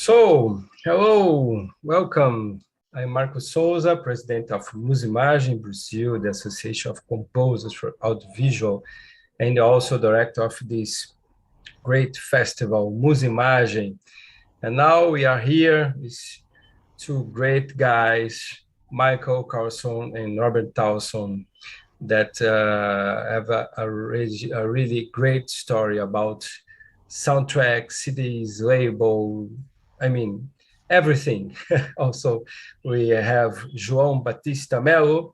Hello, welcome. I'm Marco Souza, President of Musimagem Brazil, the Association of Composers for Audiovisual, and also Director of this great festival, Musimagem. And now we are here with two great guys, Michael Carlson and Robert Towson, that have a really great story about soundtracks, CDs, label, everything. Also, we have João Batista Melo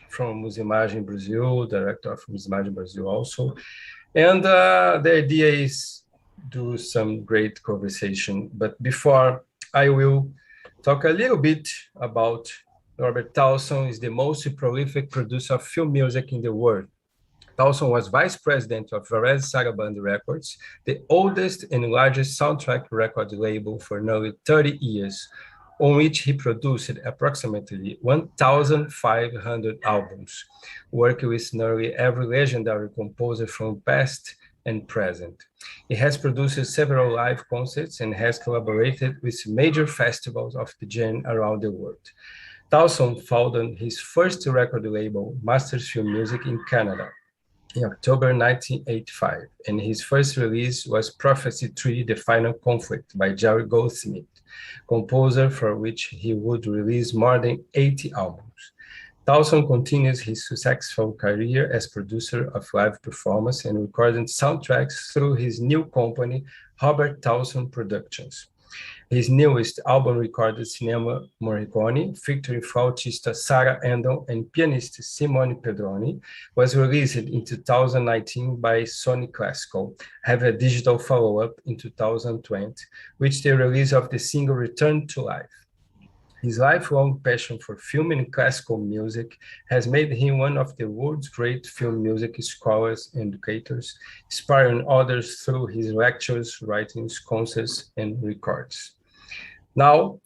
from Musimagem Brazil, director of Musimagem Brazil also. And the idea is do some great conversation. But before, I will talk a little bit about Robert Towson. Is the most prolific producer of film music in the world. Towson was vice president of Varese Sarabande Records, the oldest and largest soundtrack record label for nearly 30 years, on which he produced approximately 1,500 albums, working with nearly every legendary composer from past and present. He has produced several live concerts and has collaborated with major festivals of the genre around the world. Towson founded his first record label, Masters Film Music, in Canada in October 1985, and his first release was Prophecy 3, The Final Conflict by Jerry Goldsmith, composer for which he would release more than 80 albums. Towson continues his successful career as producer of live performance and recording soundtracks through his new company, Robert Towson Productions. His newest album recorded Cinema Morricone, featuring flautista Sarah Endon and pianist Simone Pedroni, was released in 2019 by Sony Classical, having a digital follow-up in 2020, with the release of the single Return to Life. His lifelong passion for film and classical music has made him one of the world's great film music scholars and educators, inspiring others through his lectures, writings, concerts, and records. Now,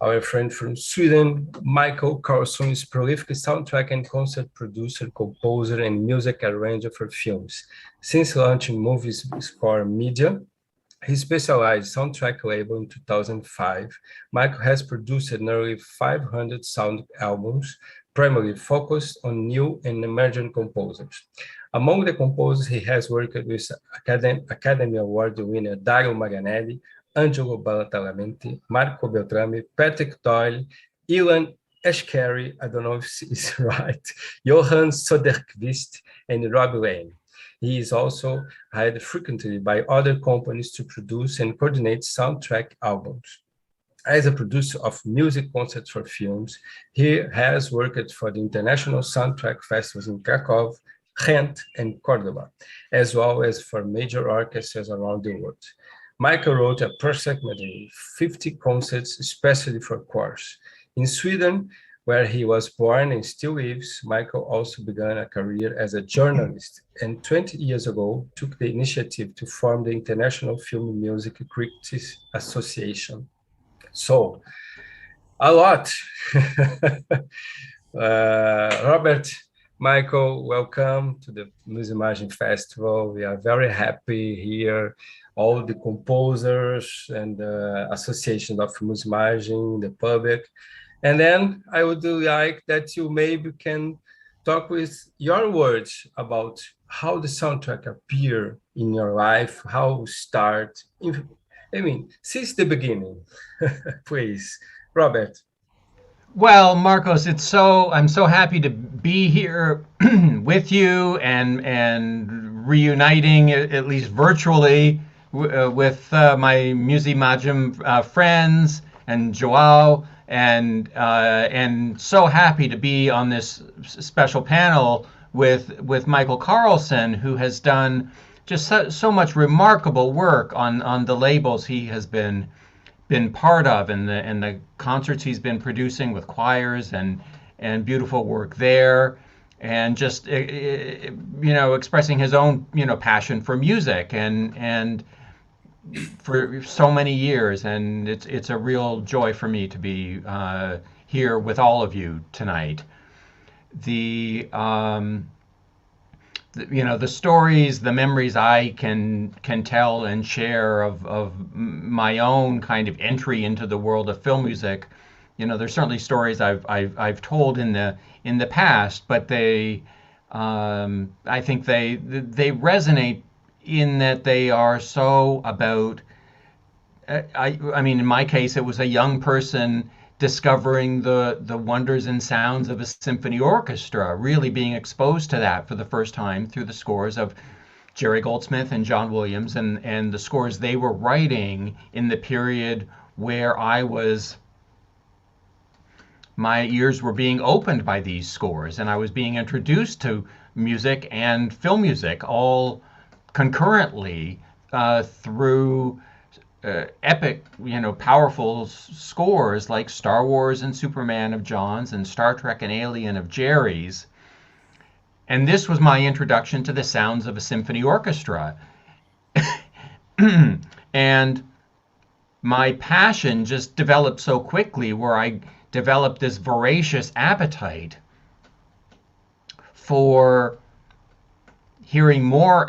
our friend from Sweden, Michael Carlson, is a prolific soundtrack and concert producer, composer, and music arranger for films. Since launching Movies Score Media, his specialized soundtrack label in 2005, Michael has produced nearly 500 sound albums, primarily focused on new and emerging composers. Among the composers, he has worked with Academy Award winner Dario Marianelli, Angelo Badalamenti, Marco Beltrami, Patrick Doyle, Ilan Eshkeri, I don't know if it's right, Johan Soderqvist, and Rob Lane. He is also hired frequently by other companies to produce and coordinate soundtrack albums. As a producer of music concerts for films, he has worked for the international soundtrack festivals in Krakow, Ghent, and Cordoba, as well as for major orchestras around the world. Michael wrote approximately 50 concerts, especially for choirs. In Sweden, where he was born and still lives, Michael also began a career as a journalist, and 20 years ago took the initiative to form the International Film Music Critics Association. So, a lot. Robert, Michael, welcome to the Musimagem Festival. We are very happy here. All the composers and the Association of Musimagem, the public. And then I would like that you maybe can talk with your words about how the soundtrack appear in your life, how start, since the beginning, please. Robert. Well, Marcos, I'm so happy to be here with you and reuniting at least virtually with my Musimagem friends and Joao, and so happy to be on this special panel with Michael Carlson, who has done just so much remarkable work on the labels he has been part of, and the concerts he's been producing with choirs and beautiful work there, and just expressing his own passion for music and for so many years, and it's a real joy for me to be here with all of you tonight. The the stories, the memories I can tell and share of my own kind of entry into the world of film music. There's certainly stories I've told in the past, but I think they resonate in that they are so about. I mean, in my case, it was a young person discovering the wonders and sounds of a symphony orchestra, really being exposed to that for the first time through the scores of Jerry Goldsmith and John Williams, and the scores they were writing in the period where my ears were being opened by these scores, and I was being introduced to music and film music all concurrently through epic, powerful scores like Star Wars and Superman of John's and Star Trek and Alien of Jerry's. And this was my introduction to the sounds of a symphony orchestra. And my passion just developed so quickly, where I developed this voracious appetite for hearing more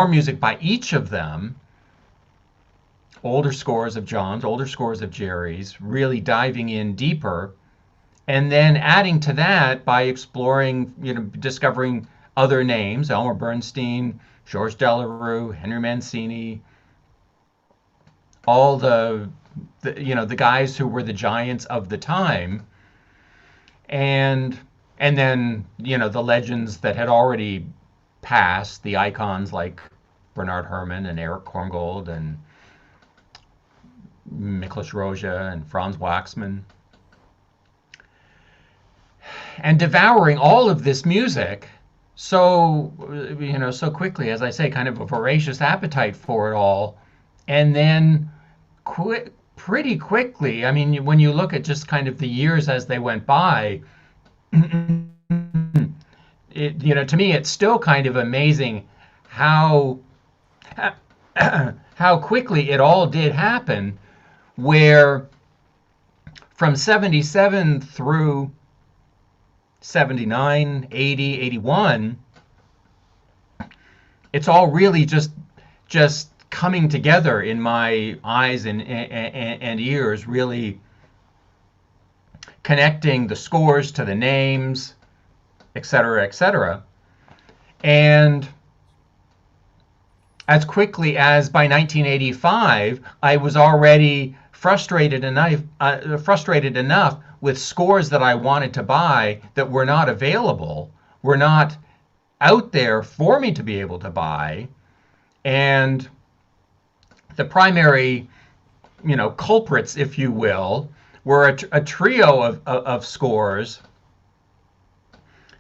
music by each of them, older scores of John's, older scores of Jerry's, really diving in deeper, and then adding to that by exploring, discovering other names: Elmer Bernstein, Georges Delerue, Henry Mancini, all the guys who were the giants of the time, and then the legends that had already passed, the icons like Bernard Herrmann and Eric Korngold and Miklos Rozsa and Franz Waxman, and devouring all of this music so quickly, as I say, kind of a voracious appetite for it all, and then pretty quickly. I mean, when you look at just kind of the years as they went by, to me, it's still kind of amazing how quickly it all did happen, where from 77 through 79, 80, 81, it's all really just coming together in my eyes and ears, really connecting the scores to the names, etc., etc. And as quickly as by 1985, I was already frustrated enough with scores that I wanted to buy that were not available, were not out there for me to be able to buy. And the primary, culprits, if you will, were a trio of scores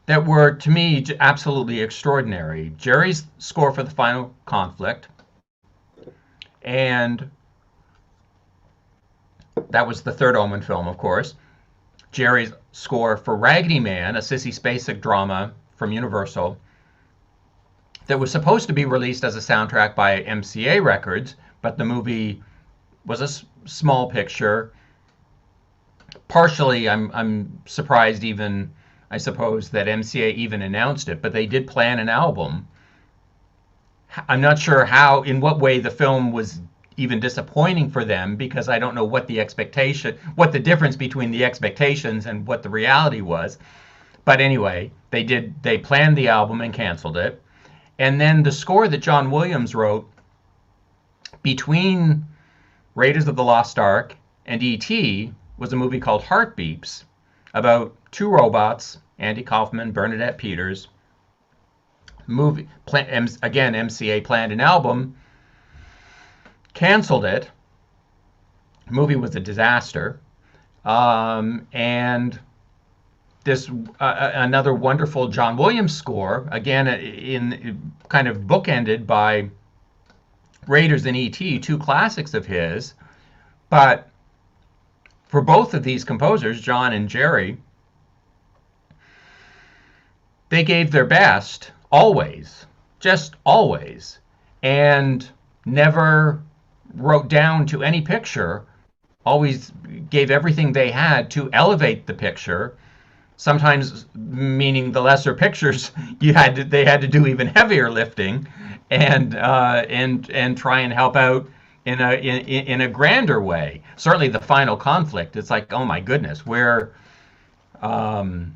that were, to me, absolutely extraordinary. Jerry's score for The Final Conflict, and that was the third Omen film, of course. Jerry's score for Raggedy Man, a Sissy Spacek drama from Universal that was supposed to be released as a soundtrack by MCA Records, but the movie was a small picture. Partially, I'm surprised even, I suppose, that MCA even announced it, but they did plan an album. I'm not sure in what way the film was even disappointing for them, because I don't know what the difference between the expectations and what the reality was. But anyway, they planned the album and canceled it. And then the score that John Williams wrote between Raiders of the Lost Ark and E.T. was a movie called Heartbeeps, about two robots, Andy Kaufman, Bernadette Peters. Again, MCA planned an album, canceled it. The movie was a disaster. And this another wonderful John Williams score, again in kind of bookended by Raiders and E.T., two classics of his. But for both of these composers, John and Jerry, they gave their best always, just always, and never wrote down to any picture, always gave everything they had to elevate the picture, sometimes meaning the lesser pictures, they had to do even heavier lifting, and try and help out in a grander way. Certainly, the final conflict. It's like, oh my goodness, where um,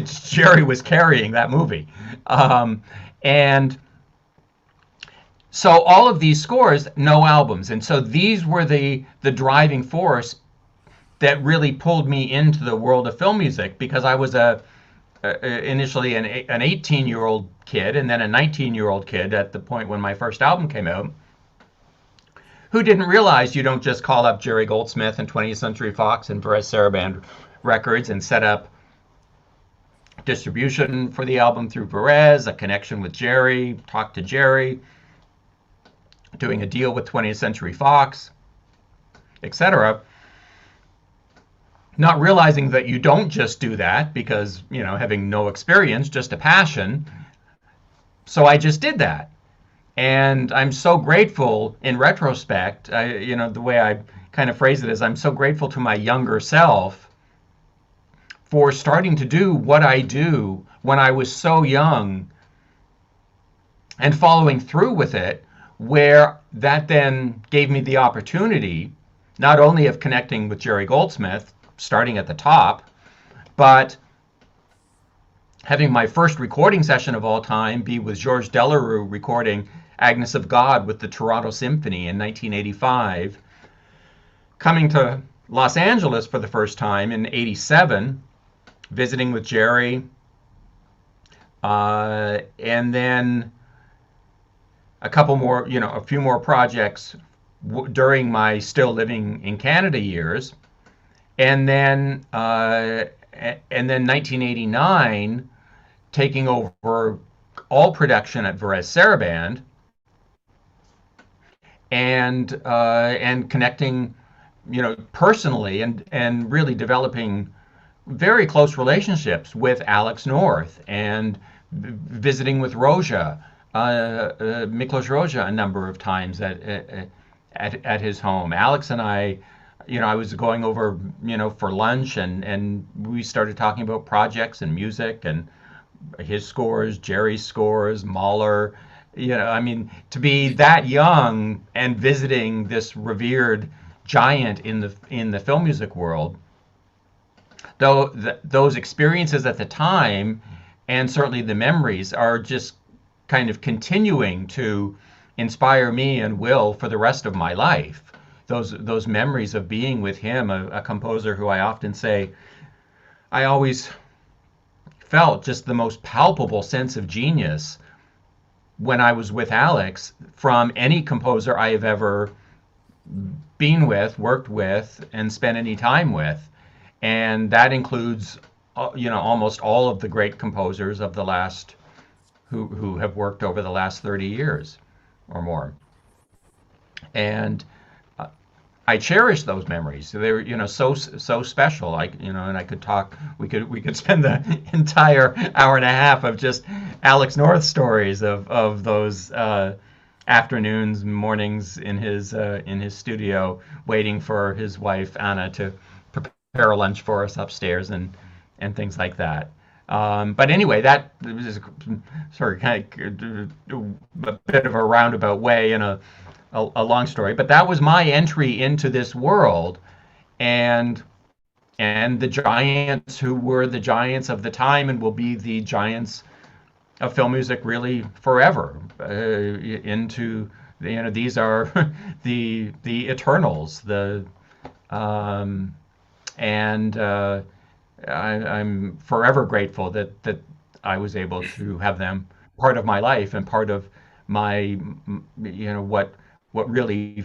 Jerry was carrying that movie, and so all of these scores, no albums, and so these were the driving force that really pulled me into the world of film music, because I was initially an 18-year-old kid and then a 19-year-old kid at the point when my first album came out, who didn't realize you don't just call up Jerry Goldsmith and 20th Century Fox and Perez Saraband Records and set up distribution for the album through Perez, a connection with Jerry, talk to Jerry, doing a deal with 20th Century Fox, etc. Not realizing that you don't just do that because, having no experience, just a passion. So I just did that. And I'm so grateful in retrospect. The way I kind of phrase it is, I'm so grateful to my younger self for starting to do what I do when I was so young and following through with it, where that then gave me the opportunity not only of connecting with Jerry Goldsmith, starting at the top, but having my first recording session of all time be with Georges Delerue recording Agnes of God with the Toronto Symphony in 1985, coming to Los Angeles for the first time in 87, visiting with Jerry, and then a few more projects during my still living in Canada years. And then 1989, taking over all production at Perez Saraband, and connecting, personally, and really developing very close relationships with Alex North, and visiting with Roja, Miklos Roja, a number of times at his home. Alex and I was going over, for lunch, and we started talking about projects and music and his scores, Jerry's scores, Mahler. To be that young and visiting this revered giant in the film music world, though those experiences at the time, and certainly the memories, are just kind of continuing to inspire me and will for the rest of my life. Those memories of being with him, a composer who I often say I always felt just the most palpable sense of genius when I was with Alex from any composer I have ever been with, worked with, and spent any time with. And that includes, almost all of the great composers of the last, who have worked over the last 30 years or more. And I cherish those memories. They were, so special. And I could talk. We could spend the entire hour and a half of just Alex North stories of those afternoons, mornings in his studio, waiting for his wife Anna to prepare a lunch for us upstairs, and things like that. But anyway, that was sort of kind of a bit of a roundabout way and a long story, but that was my entry into this world, and the giants who were the giants of the time and will be the giants of film music really forever. These are the Eternals, I'm forever grateful that I was able to have them part of my life and part of my, what really,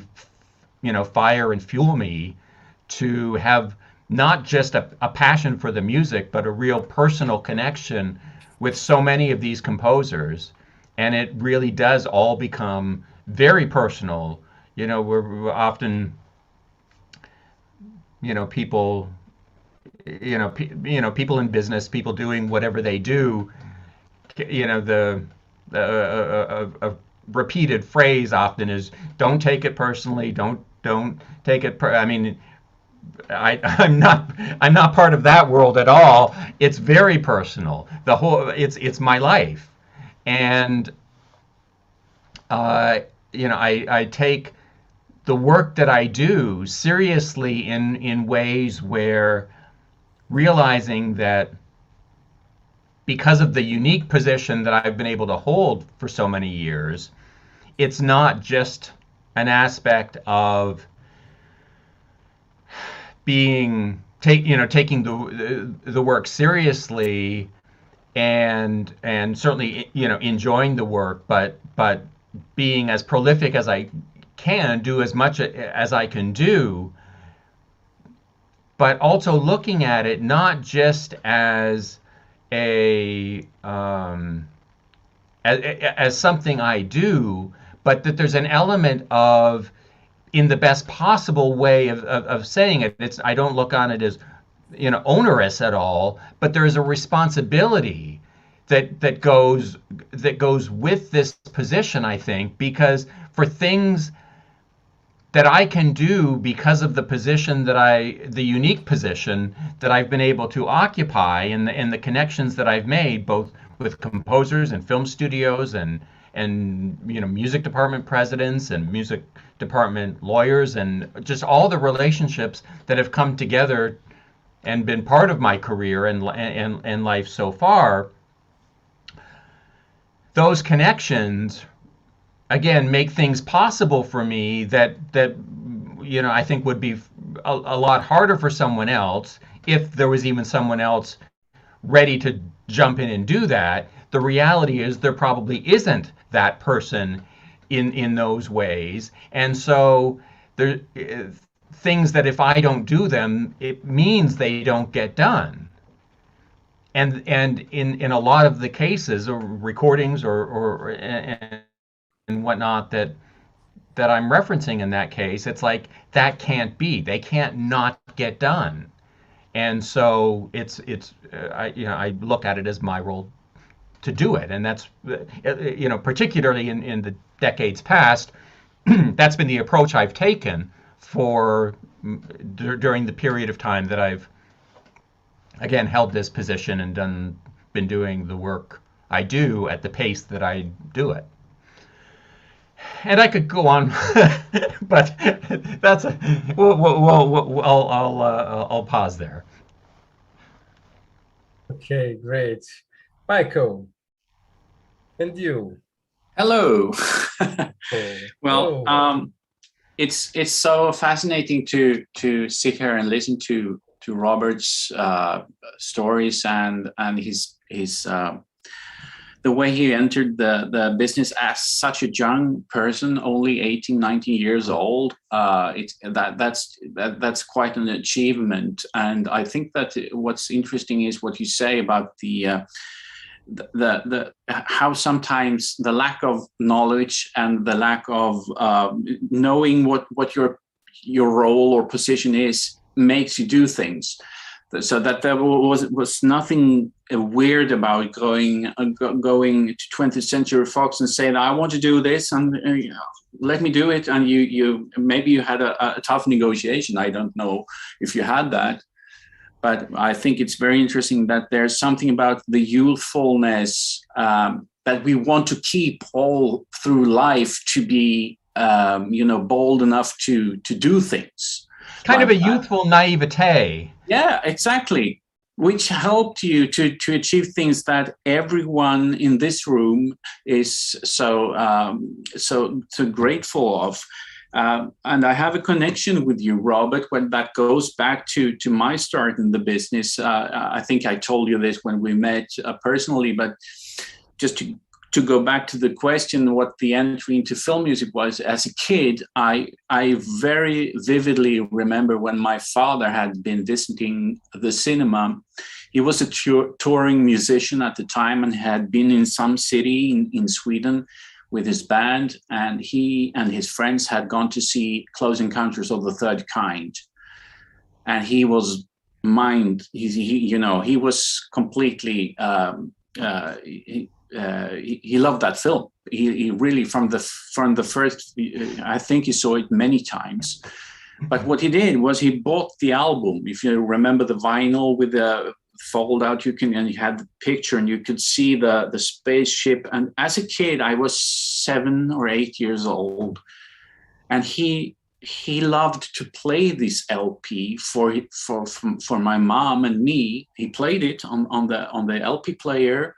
fire and fuel me to have not just a passion for the music, but a real personal connection with so many of these composers. And it really does all become very personal. We're often, people, people in business, people doing whatever they do, a repeated phrase often is, don't take it personally, don't take it I'm not part of that world at all. It's very personal. It's my life, and I take the work that I do seriously in ways where realizing that because of the unique position that I've been able to hold for so many years, it's not just an aspect of taking the work seriously and certainly enjoying the work, but being as prolific as I can, do as much as I can do, but also looking at it not just as a as something I do, but that there's an element of, in the best possible way of saying it, I don't look on it as onerous at all, but there is a responsibility that goes with this position, I think, because for things that I can do because of the position the unique position that I've been able to occupy, and the connections that I've made, both with composers and film studios and music department presidents and music department lawyers, and just all the relationships that have come together and been part of my career and life so far. Those connections again make things possible for me that I think would be a lot harder for someone else, if there was even someone else ready to jump in and do that. The reality is there probably isn't that person in those ways, and so there things that if I don't do them, it means they don't get done. And in a lot of the cases or recordings or and whatnot that I'm referencing in that case, it's like that can't be. They can't not get done. And so I look at it as my role to do it, and that's particularly in the decades past, that's been the approach I've taken for during the period of time that I've again held this position and been doing the work I do at the pace that I do it. And I could go on, but that's I'll pause there. Okay, great. Michael, and you? Hello. Oh, Well, oh. it's so fascinating to sit here and listen to Robert's stories and his the way he entered the business as such a young person, only 18, 19 years old. That's quite an achievement. And I think that what's interesting is what you say about the how sometimes the lack of knowledge and the lack of knowing what your role or position is makes you do things. So that there was nothing weird about going to 20th Century Fox and saying, I want to do this, and let me do it. And you maybe you had a tough negotiation. I don't know if you had that, but I think it's very interesting that there's something about the youthfulness that we want to keep all through life, to be bold enough to do things. Kind of a youthful naivete. Yeah, exactly. Which helped you to achieve things that everyone in this room is so grateful of. And I have a connection with you, Robert, when that goes back to my start in the business. I think I told you this when we met personally, but just to go back to the question, what the entry into film music was. As a kid, I very vividly remember when my father had been visiting the cinema. He was a touring musician at the time and had been in some city in Sweden with his band, and he and his friends had gone to see Close Encounters of the Third Kind. And he was he was completely he loved that film. He really from the first, I think he saw it many times, But what he did was he bought the album. If you remember the vinyl with the fold out, and you had the picture and you could see the spaceship. And as a kid, I was 7 or 8 years old, and he loved to play this LP for my mom and me. He played it on the LP player.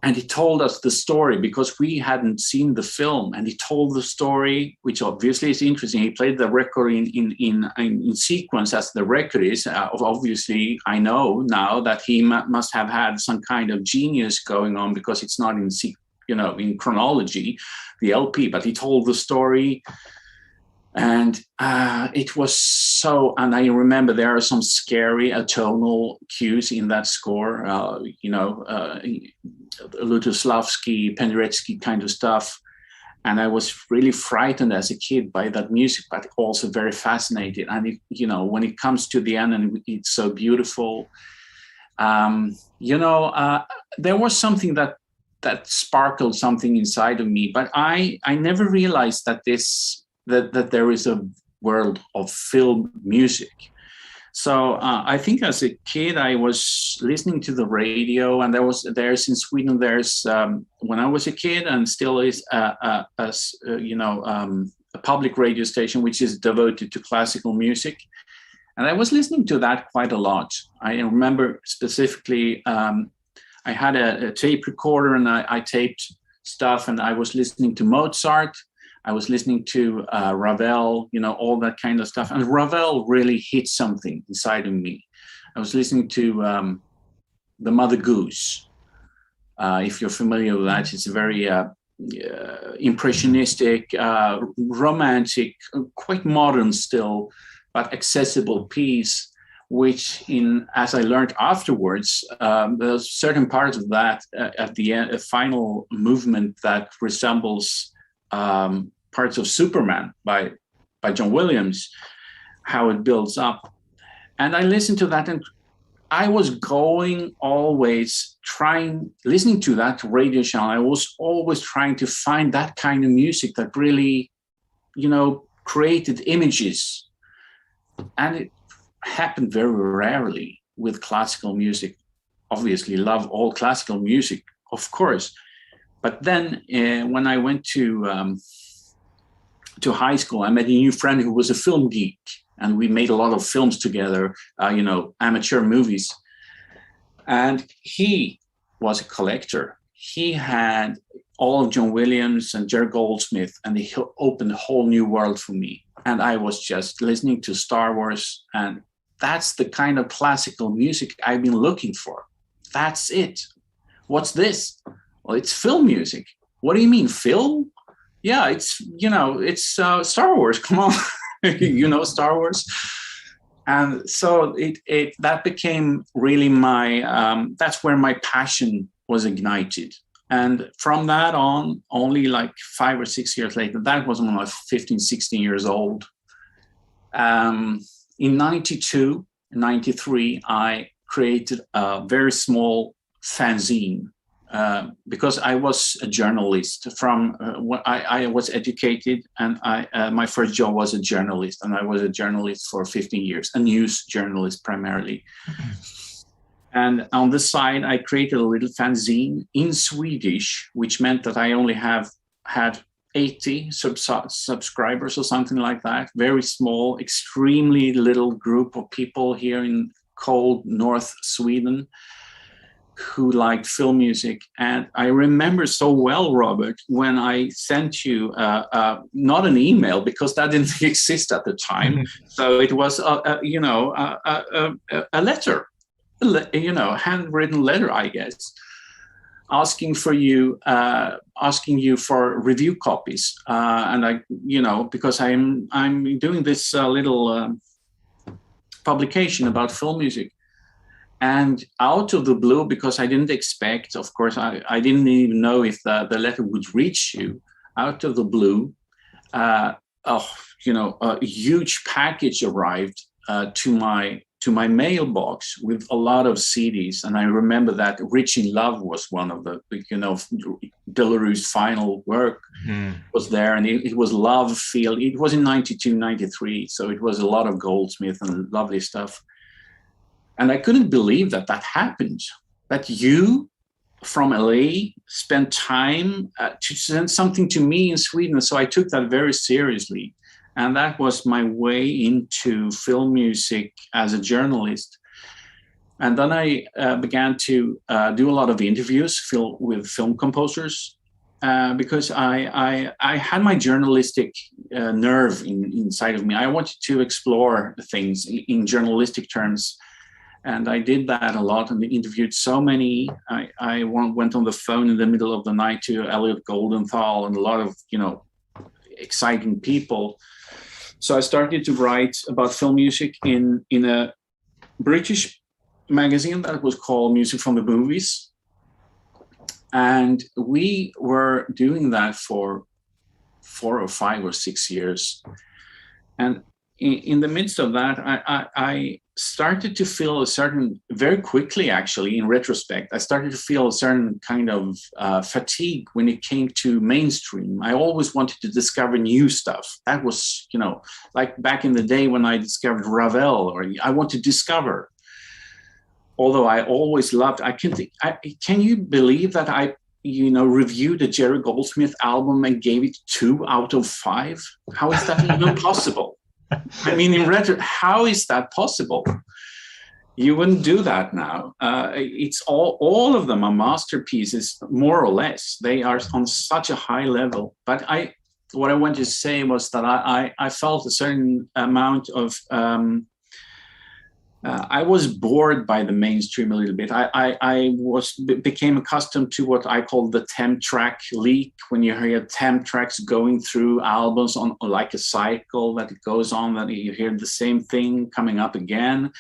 And he told us the story because we hadn't seen the film. And he told the story, which obviously is interesting. He played the record in sequence as the record is. Obviously, I know now that he must have had some kind of genius going on because it's not in chronology, the LP. But he told the story. And it was so, and I remember there are some scary atonal cues in that score, Lutoslavsky, Penderecki kind of stuff. And I was really frightened as a kid by that music, but also very fascinated. And, when it comes to the end and it's so beautiful, there was something that sparkled something inside of me, but I never realized that that there is a world of film music. So I think as a kid, I was listening to the radio, and there's in Sweden, there's when I was a kid, and still is a public radio station which is devoted to classical music, and I was listening to that quite a lot. I remember specifically, I had a tape recorder, and I taped stuff, and I was listening to Mozart. I was listening to Ravel, all that kind of stuff. And Ravel really hit something inside of me. I was listening to The Mother Goose. If you're familiar with that, it's a very impressionistic, romantic, quite modern still, but accessible piece, which as I learned afterwards, there's certain parts of that at the end, a final movement that resembles parts of Superman by John Williams, how it builds up. And I listened to that, and I was listening to that radio channel. I was always trying to find that kind of music that really, created images. And it happened very rarely with classical music. Obviously, love all classical music, of course. But then when I went to high school, I met a new friend who was a film geek, and we made a lot of films together, amateur movies. And he was a collector. He had all of John Williams and Jerry Goldsmith, and he opened a whole new world for me. And I was just listening to Star Wars, and that's the kind of classical music I've been looking for. That's it. What's this? Well, it's film music. What do you mean, film? Yeah, it's Star Wars. Come on, Star Wars. And so that became really that's where my passion was ignited. And from that on, only like 5 or 6 years later, that was when I was 15, 16 years old. In 92, 93, I created a very small fanzine. Because I was a journalist I was educated, and my first job was a journalist, and I was a journalist for 15 years, a news journalist primarily. And on the side, I created a little fanzine in Swedish, which meant that I only had 80 subscribers or something like that. Very small, extremely little group of people here in cold North Sweden who liked film music. And I remember so well, Robert, when I sent you not an email, because that didn't exist at the time. So it was a letter, handwritten letter, I guess, asking you for review copies. And I, because I'm doing this little publication about film music. And out of the blue, because I didn't expect, of course, I didn't even know if the letter would reach you. Out of the blue, a huge package arrived to to my mailbox with a lot of CDs. And I remember that Rich in Love was one of the, Delaruy's final work was there. And it was Love Feel. It was in 92, 93. So it was a lot of Goldsmith and lovely stuff. And I couldn't believe that happened, that you from LA spent time to send something to me in Sweden. So I took that very seriously. And that was my way into film music as a journalist. And then I began to do a lot of interviews with film composers because I had my journalistic nerve inside of me. I wanted to explore things in journalistic terms. And I did that a lot and interviewed so many. I went on the phone in the middle of the night to Elliot Goldenthal and a lot of, exciting people. So I started to write about film music in a British magazine that was called Music from the Movies. And we were doing that for 4 or 5 or 6 years. And in the midst of that, I started to feel very quickly, actually, in retrospect, I started to feel a certain kind of fatigue when it came to mainstream. I always wanted to discover new stuff. That was, like back in the day when I discovered Ravel, or I want to discover. Although I always loved, can you believe that I reviewed a Jerry Goldsmith album and gave it 2 out of 5? How is that even possible? I mean, in retro, how is that possible? You wouldn't do that now. It's all of them are masterpieces, more or less. They are on such a high level. But what I wanted to say was that I felt a certain amount of I was bored by the mainstream a little bit. I became accustomed to what I call the temp track leak, when you hear temp tracks going through albums on like a cycle that it goes on, that you hear the same thing coming up again.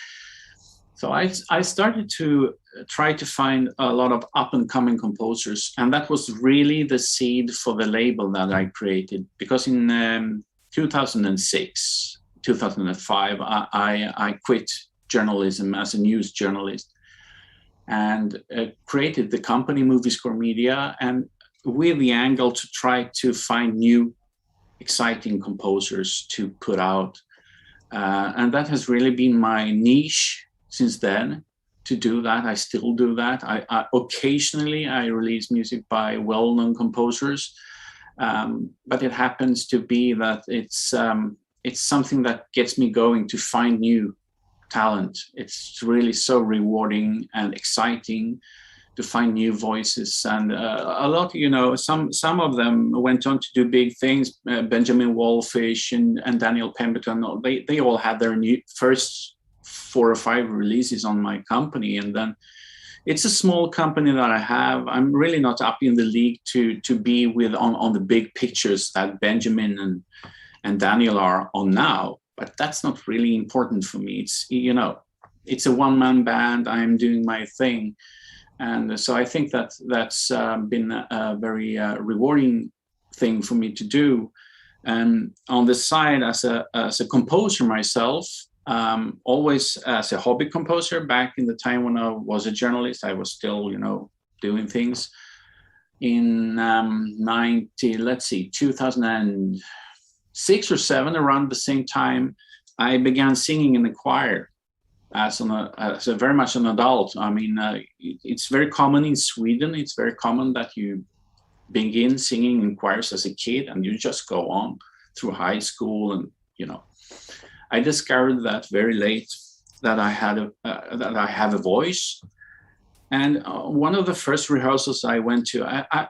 So I started to try to find a lot of up-and-coming composers, and that was really the seed for the label that I created. Because in 2006, 2005, I quit journalism as a news journalist and created the company Movie Score Media, and with the angle to try to find new exciting composers to put out, and that has really been my niche since then, to do that. I still do that. I occasionally release music by well-known composers, but it happens to be that it's something that gets me going to find new talent. It's really so rewarding and exciting to find new voices, and a lot, some of them went on to do big things. Benjamin Wallfish and Daniel Pemberton, they all had their first 4 or 5 releases on my company, and then it's a small company that I have. I'm really not up in the league to be with on the big pictures that Benjamin and Daniel are on now. But that's not really important for me. It's a one-man band. I'm doing my thing. And so I think that's been a very rewarding thing for me to do. And on the side, as a composer myself, always as a hobby composer, back in the time when I was a journalist, I was still, doing things. In 2006 or 7, around the same time, I began singing in the choir as very much an adult. I mean, it's very common in Sweden. It's very common that you begin singing in choirs as a kid and you just go on through high school. And, I discovered that very late, that I have a voice. And one of the first rehearsals I went to,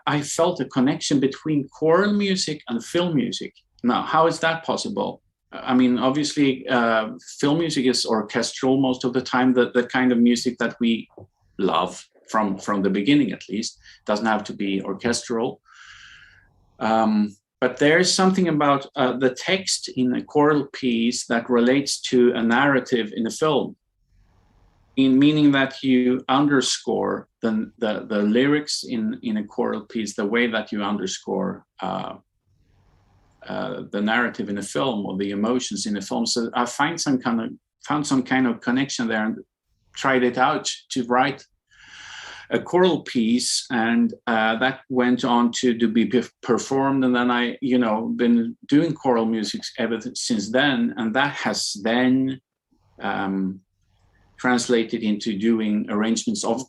I felt a connection between choral music and film music. Now, how is that possible? I mean, obviously, film music is orchestral most of the time, the kind of music that we love from the beginning, at least. It doesn't have to be orchestral. But there's something about the text in a choral piece that relates to a narrative in a film, in meaning that you underscore the lyrics in a choral piece the way that you underscore the narrative in a film or the emotions in a film. So I find some kind of found some kind of connection there and tried it out to write a choral piece, and that went on to be performed. And then I, been doing choral music ever since then, and that has then translated into doing arrangements of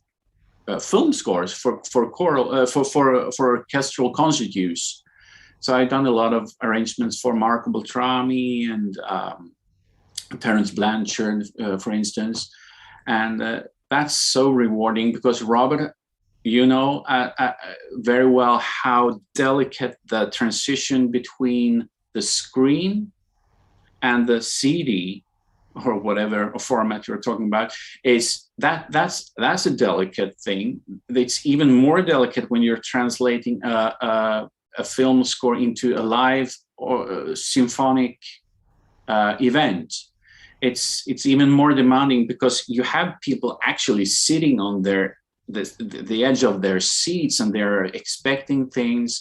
film scores for choral for orchestral concert use. So I've done a lot of arrangements for Marco Beltrami and Terence Blanchard, for instance, and that's so rewarding because Robert, very well how delicate the transition between the screen and the CD or whatever format you're talking about is. That's a delicate thing. It's even more delicate when you're translating a film score into a live or symphonic event. It's even more demanding because you have people actually sitting on the edge of their seats and they're expecting things.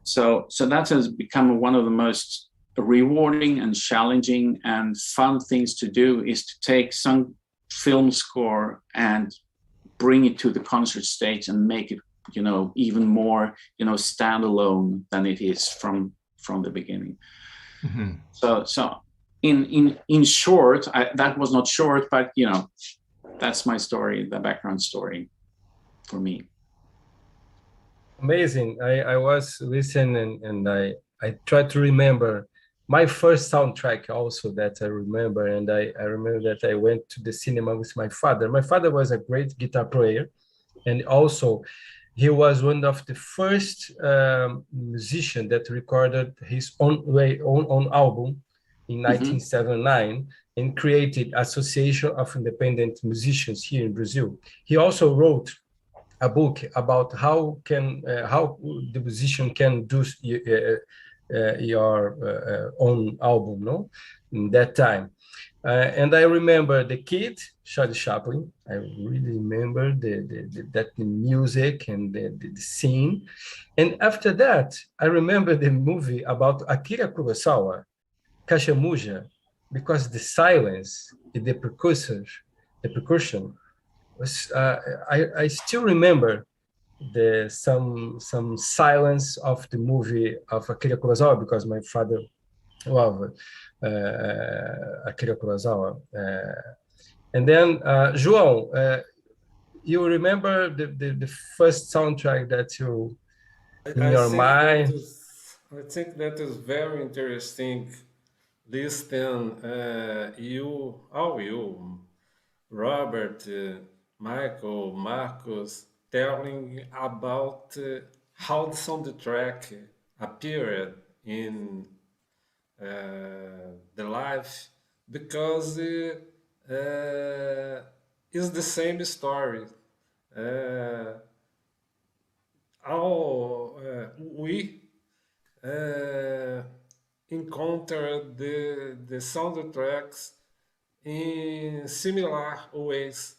So that has become one of the most rewarding and challenging and fun things to do, is to take some film score and bring it to the concert stage and make it, even more, standalone than it is from the beginning. Mm-hmm. So in short, that was not short, but that's my story, the background story for me. Amazing. I was listening and I tried to remember my first soundtrack also that I remember. And I remember that I went to the cinema with my father. My father was a great guitar player. And also he was one of the first musicians that recorded his own album in 1979 and created Association of Independent Musicians here in Brazil. He also wrote a book about how the musician can do your own album, no? In that time. And I remember the kid, Charlie Chaplin. I really remember the music and the scene. And after that, I remember the movie about Akira Kurosawa, Kashamuja, because the silence, the percussion was. I still remember some silence of the movie of Akira Kurosawa because my father loved Akira Kurosawa. And then, João, you remember the first soundtrack that you in your mind? I think that is very interesting. Listen, you, Robert, Michael, Marcos, telling about how the soundtrack appeared in the life, because it's the same story. We encountered the soundtracks in similar ways.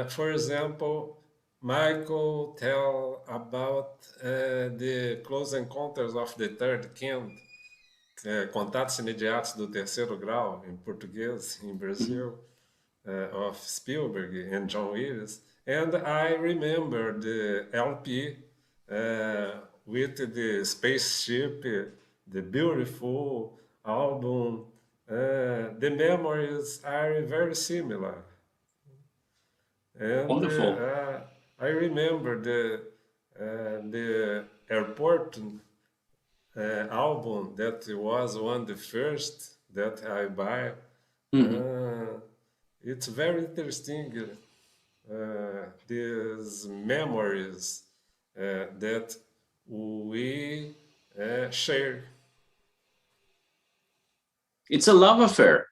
For example, Michael tell about the Close Encounters of the Third Kind, Contatos Imediatos do Terceiro Grau, em português, em Brazil, of Spielberg and John Williams. And I remember the LP with the spaceship, the beautiful album. The memories are very similar. And wonderful. I remember the airport album that was one of the first that I buy. It's very interesting, these memories that we share. It's a love affair.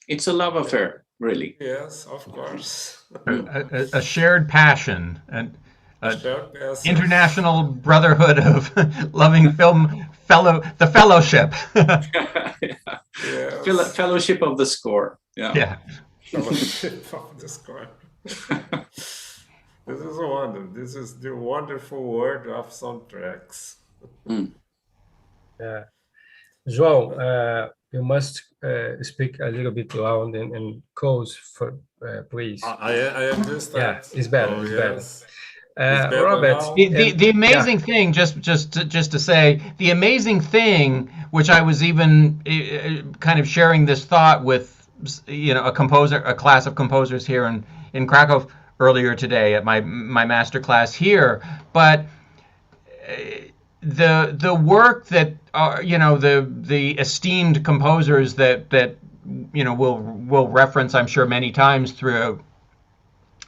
It's a love affair, really. Yes, of course. A shared passion and Shared passion. international brotherhood of loving film the fellowship. Yes. Fellowship of the score. Yeah. Fellowship of the score. This is a wonder. This is the wonderful world of soundtracks. Yeah. João, you must speak a little bit loud and close, for please. I understand. Yeah, it's better. Oh, It's yes. better. It's better Robert, now? The amazing thing, just to say, the amazing thing, which I was even kind of sharing this thought with, a class of composers here in Krakow earlier today at my master class here, but the work that the esteemed composers that we'll reference, I'm sure, many times through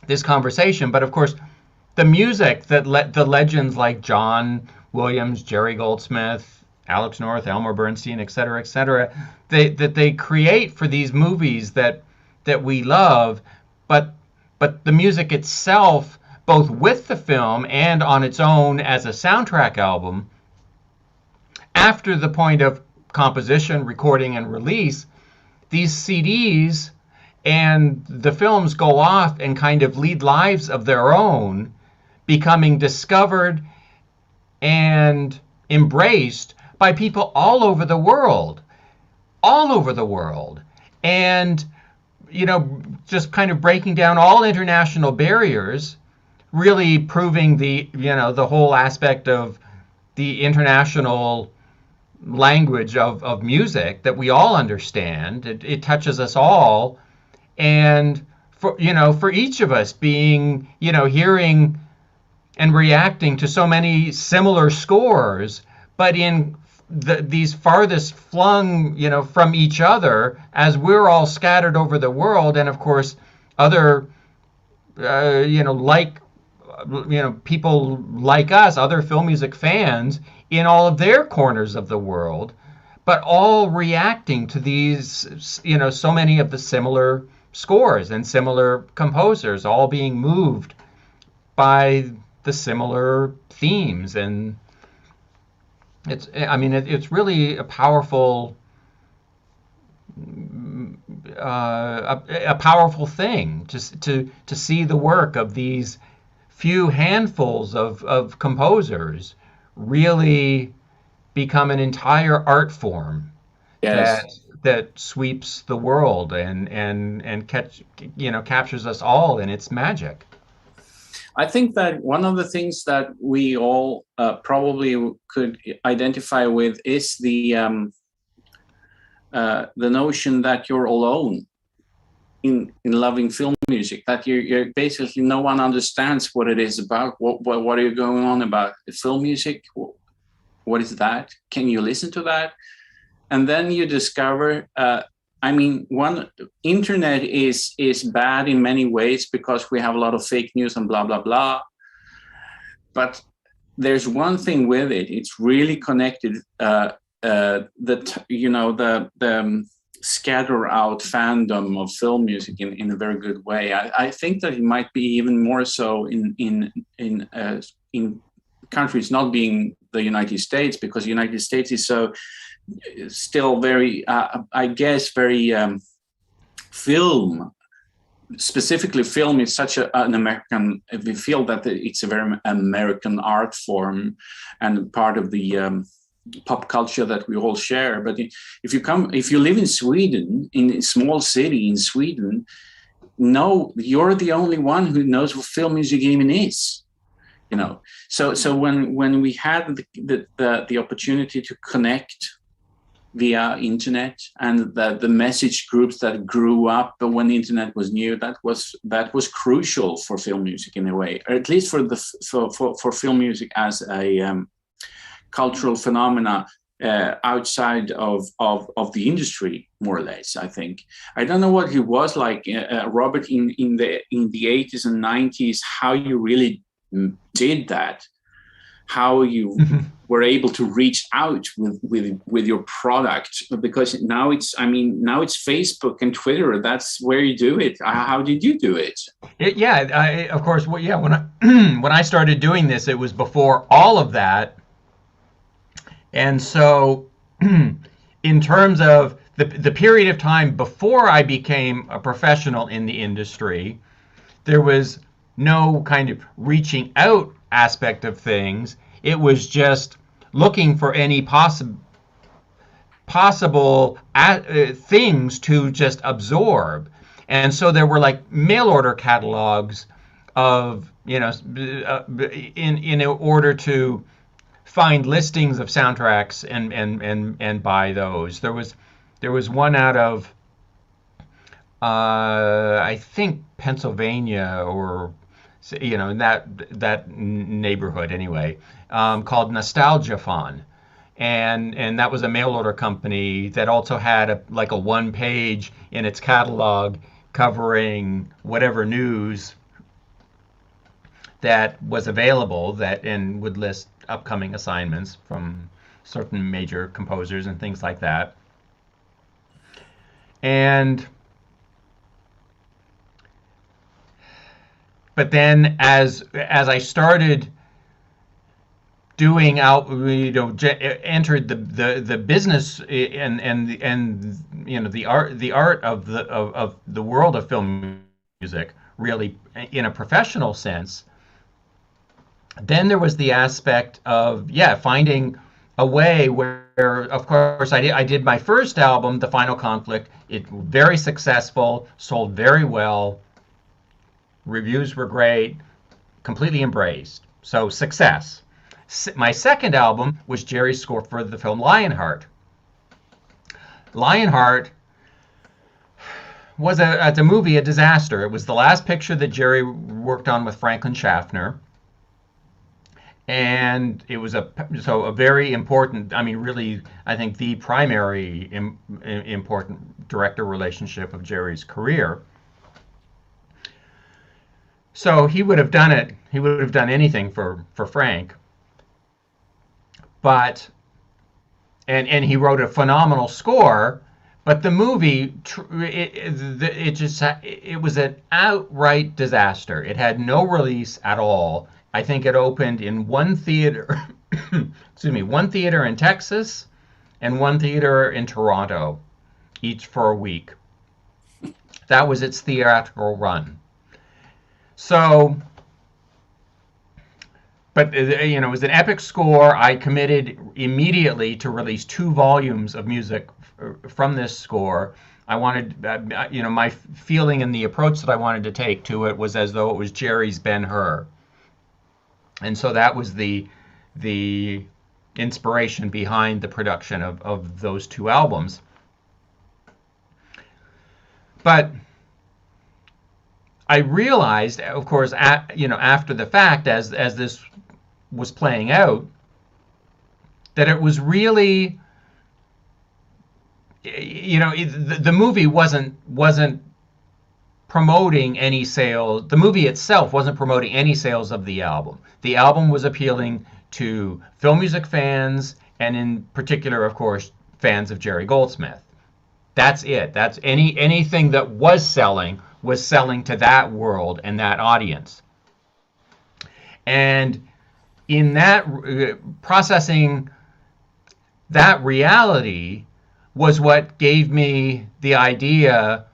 this conversation, but of course the music that the legends like John Williams, Jerry Goldsmith, Alex North, Elmer Bernstein, et cetera, they create for these movies that we love, but the music itself, both with the film and on its own as a soundtrack album, after the point of composition, recording, and release, these CDs and the films go off and kind of lead lives of their own, becoming discovered and embraced by people all over the world. And, just kind of breaking down all international barriers, really proving the whole aspect of the international language of music that we all understand. It touches us all. And for each of us being, hearing and reacting to so many similar scores, but in these farthest flung, from each other, as we're all scattered over the world, and of course, other, people like us, other film music fans in all of their corners of the world, but all reacting to these, so many of the similar scores and similar composers, all being moved by the similar themes. And it's really a powerful thing to see the work of these few handfuls of composers really become an entire art form. Yes. that sweeps the world and captures us all in its magic. I think that one of the things that we all probably could identify with is the notion that you're alone in loving film music, that you're basically, no one understands what it is about. What are you going on about? Film music? What is that? Can you listen to that? And then you discover, internet is bad in many ways because we have a lot of fake news and blah, blah, blah. But there's one thing with it. It's really connected, the scatter out fandom of film music in a very good way. I think that it might be even more so in countries not being the United States, because the United States is so still very, very film. Specifically, film is such an American. We feel that it's a very American art form and part of the pop culture that we all share. But if you live in Sweden, in a small city in Sweden, no, you're the only one who knows what film music even is. So when we had the opportunity to connect via internet and the message groups that grew up when the internet was new, that was crucial for film music in a way, or at least for film music as a cultural phenomena outside of the industry, more or less. I think I don't know what it was like, Robert, in the 80s and 90s, how you really did that, how you were able to reach out with your product, because now it's Facebook and Twitter. That's where you do it. How did you do it? Of course. Well, yeah. When I started doing this, it was before all of that, and so in terms of the period of time before I became a professional in the industry, there was no kind of reaching out aspect of things. It was just looking for any possible things to just absorb. And so there were like mail order catalogs of, in order to find listings of soundtracks and buy those. There was one out of I think Pennsylvania, or in that neighborhood anyway, called Nostalgia Fun, and that was a mail order company that also had a one page in its catalog covering whatever news that was available, and would list upcoming assignments from certain major composers and things like that. But then as I started doing entered the business and the art of the world of film music, really in a professional sense, then there was the aspect of finding a way where, of course, I did my first album, The Final Conflict. It was very successful, sold very well, reviews were great, completely embraced. So success. My second album was Jerry's score for the film Lionheart. Lionheart was as a movie a disaster. It was the last picture that Jerry worked on with Franklin Schaffner. And it was a very important, really, I think the primary important director relationship of Jerry's career. So he would have done it. He would have done anything for Frank. But and he wrote a phenomenal score. But the movie, it was an outright disaster. It had no release at all. I think it opened in one theater, one theater in Texas and one theater in Toronto, each for a week. That was its theatrical run. So, but it was an epic score. I committed immediately to release 2 volumes of music from this score. I wanted, my feeling and the approach that I wanted to take to it was as though it was Jerry's Ben-Hur. And so that was the inspiration behind the production of those 2 albums. But I realized, of course, after the fact, as this was playing out, that it was really, the movie wasn't promoting any sales. The movie itself wasn't promoting any sales of the album. The album was appealing to film music fans, and in particular, of course, fans of Jerry Goldsmith. That's it. That's anything that was selling to that world and that audience. And in that processing that reality was what gave me the idea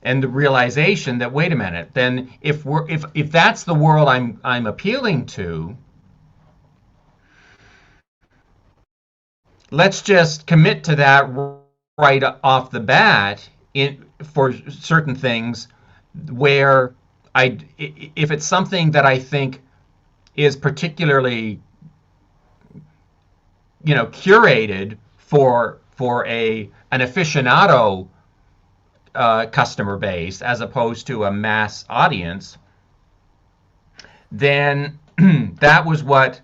and the realization that, wait a minute, then if that's the world I'm appealing to, let's just commit to that right off the bat for certain things where if it's something that I think is particularly curated for an aficionado customer base as opposed to a mass audience, then that was what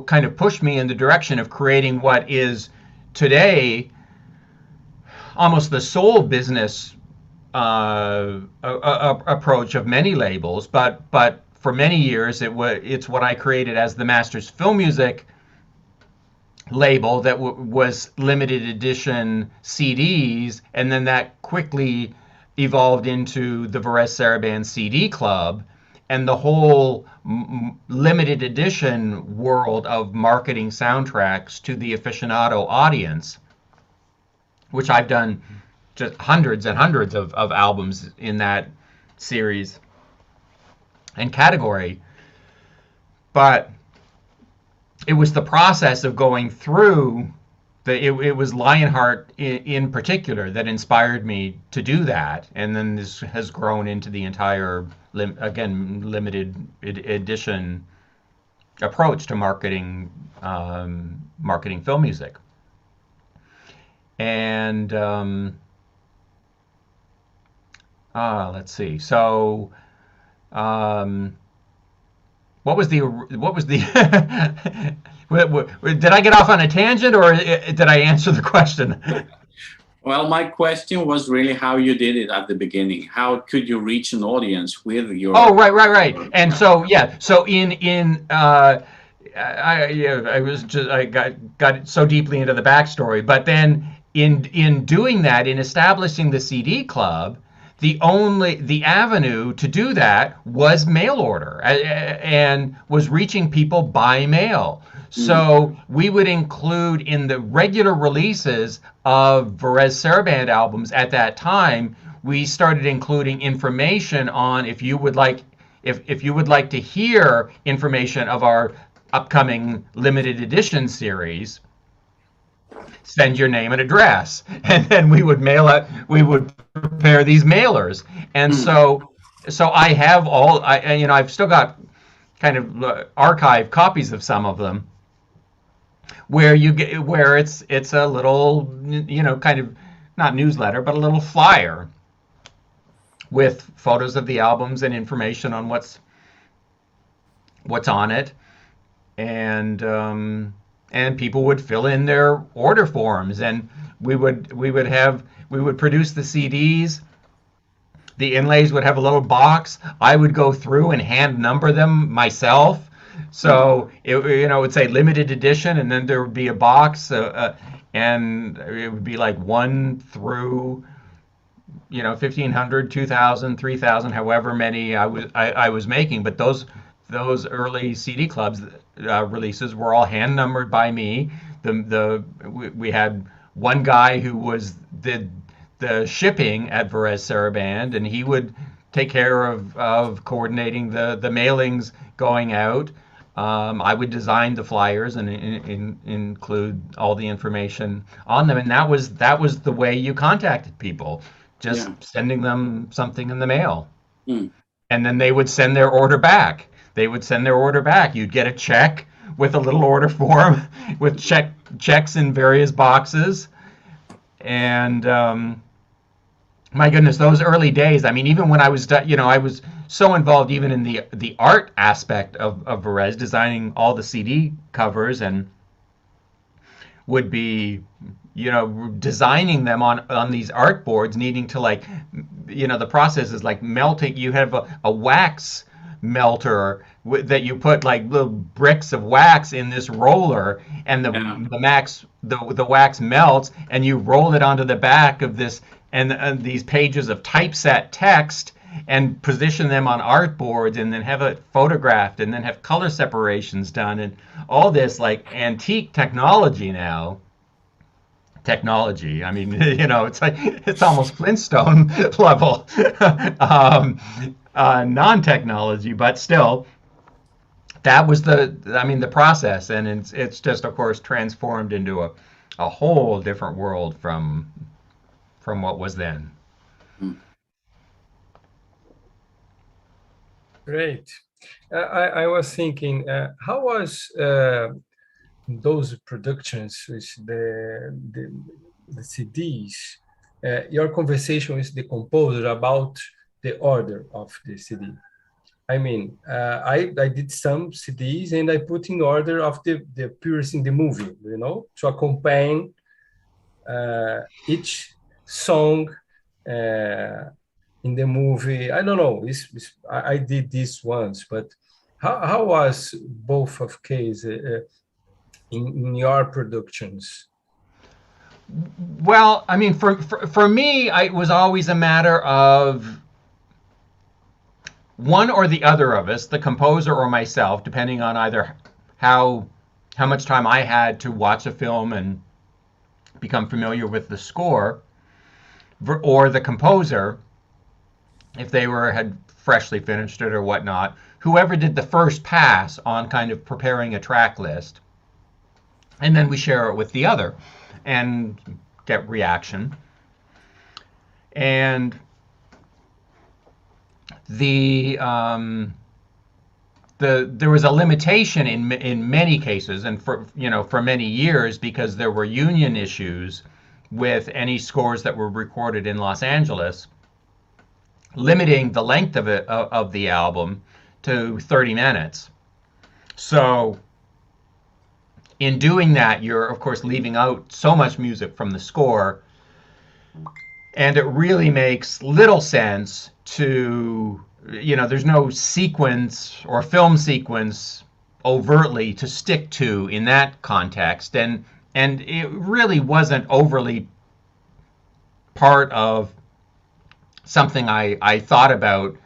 kind of pushed me in the direction of creating what is today almost the sole business approach of many labels, but for many years it's what I created as the Masters Film Music label that was limited edition CDs, and then that quickly evolved into the Varese Sarabande CD Club and the whole limited edition world of marketing soundtracks to the aficionado audience, which I've done just hundreds and hundreds of albums in that series and category. But it was the process of going through it was Lionheart in particular that inspired me to do that, and then this has grown into the entire limited edition approach to marketing film music. And let's see. So, what was the did I get off on a tangent, or did I answer the question? Well, my question was really how you did it at the beginning. How could you reach an audience with your? Oh, right. And so so I got so deeply into the backstory, but then in doing that, in establishing the CD club, the avenue to do that was mail order, and was reaching people by mail. So we would include in the regular releases of Varese Sarabande albums at that time, we started including information on if you would like to hear information of our upcoming limited edition series, send your name and address, and then we would prepare these mailers. And so I have I've still got kind of archive copies of some of them, where it's a little, kind of not newsletter, but a little flyer with photos of the albums and information on what's on it, and people would fill in their order forms, and we would produce the CDs. The inlays would have a little box. I would go through and hand number them myself. So it would say limited edition, and then there would be a box, and it would be like 1 through 1,500, 2,000, 3,000, however many I was making. But those early CD clubs releases were all hand numbered by me. We had one guy who did the shipping at Varese Sarabande, and he would take care of coordinating the mailings going out. I would design the flyers and include all the information on them, and that was the way you contacted people, just sending them something in the mail, and then they would send their order back. You'd get a check with a little order form with checks in various boxes, and my goodness, those early days. I mean, even when I was so involved even in the art aspect of Varese, designing all the CD covers, and would be designing them on these art boards, needing to the process is like melting. You have a wax melter that you put like little bricks of wax in this roller, and the wax melts, and you roll it onto the back of this and these pages of typeset text, and position them on art boards, and then have it photographed, and then have color separations done, and all this like antique technology now. I mean, it's almost Flintstone level non-technology, but still, that was the process, and it's just, of course, transformed into a whole different world from what was then. Great. I was thinking, how was those productions with the CDs? Your conversation with the composer about the order of the CD. I mean, I did some CDs, and I put in order of the appearance in the movie, to accompany each song in the movie. I don't know. I did this once, but how was both of case in your productions? Well, I mean, for me, it was always a matter of one or the other of us, the composer or myself, depending on either how much time I had to watch a film and become familiar with the score, or the composer, if they had freshly finished it or whatnot. Whoever did the first pass on kind of preparing a track list and then we share it with the other and get reaction. And there was a limitation in many cases, and for many years, because there were union issues with any scores that were recorded in Los Angeles, limiting the length of the album to 30 minutes. So in doing that, you're of course leaving out so much music from the score, and it really makes little sense to, there's no sequence or film sequence overtly to stick to in that context, and it really wasn't overly part of something I thought about,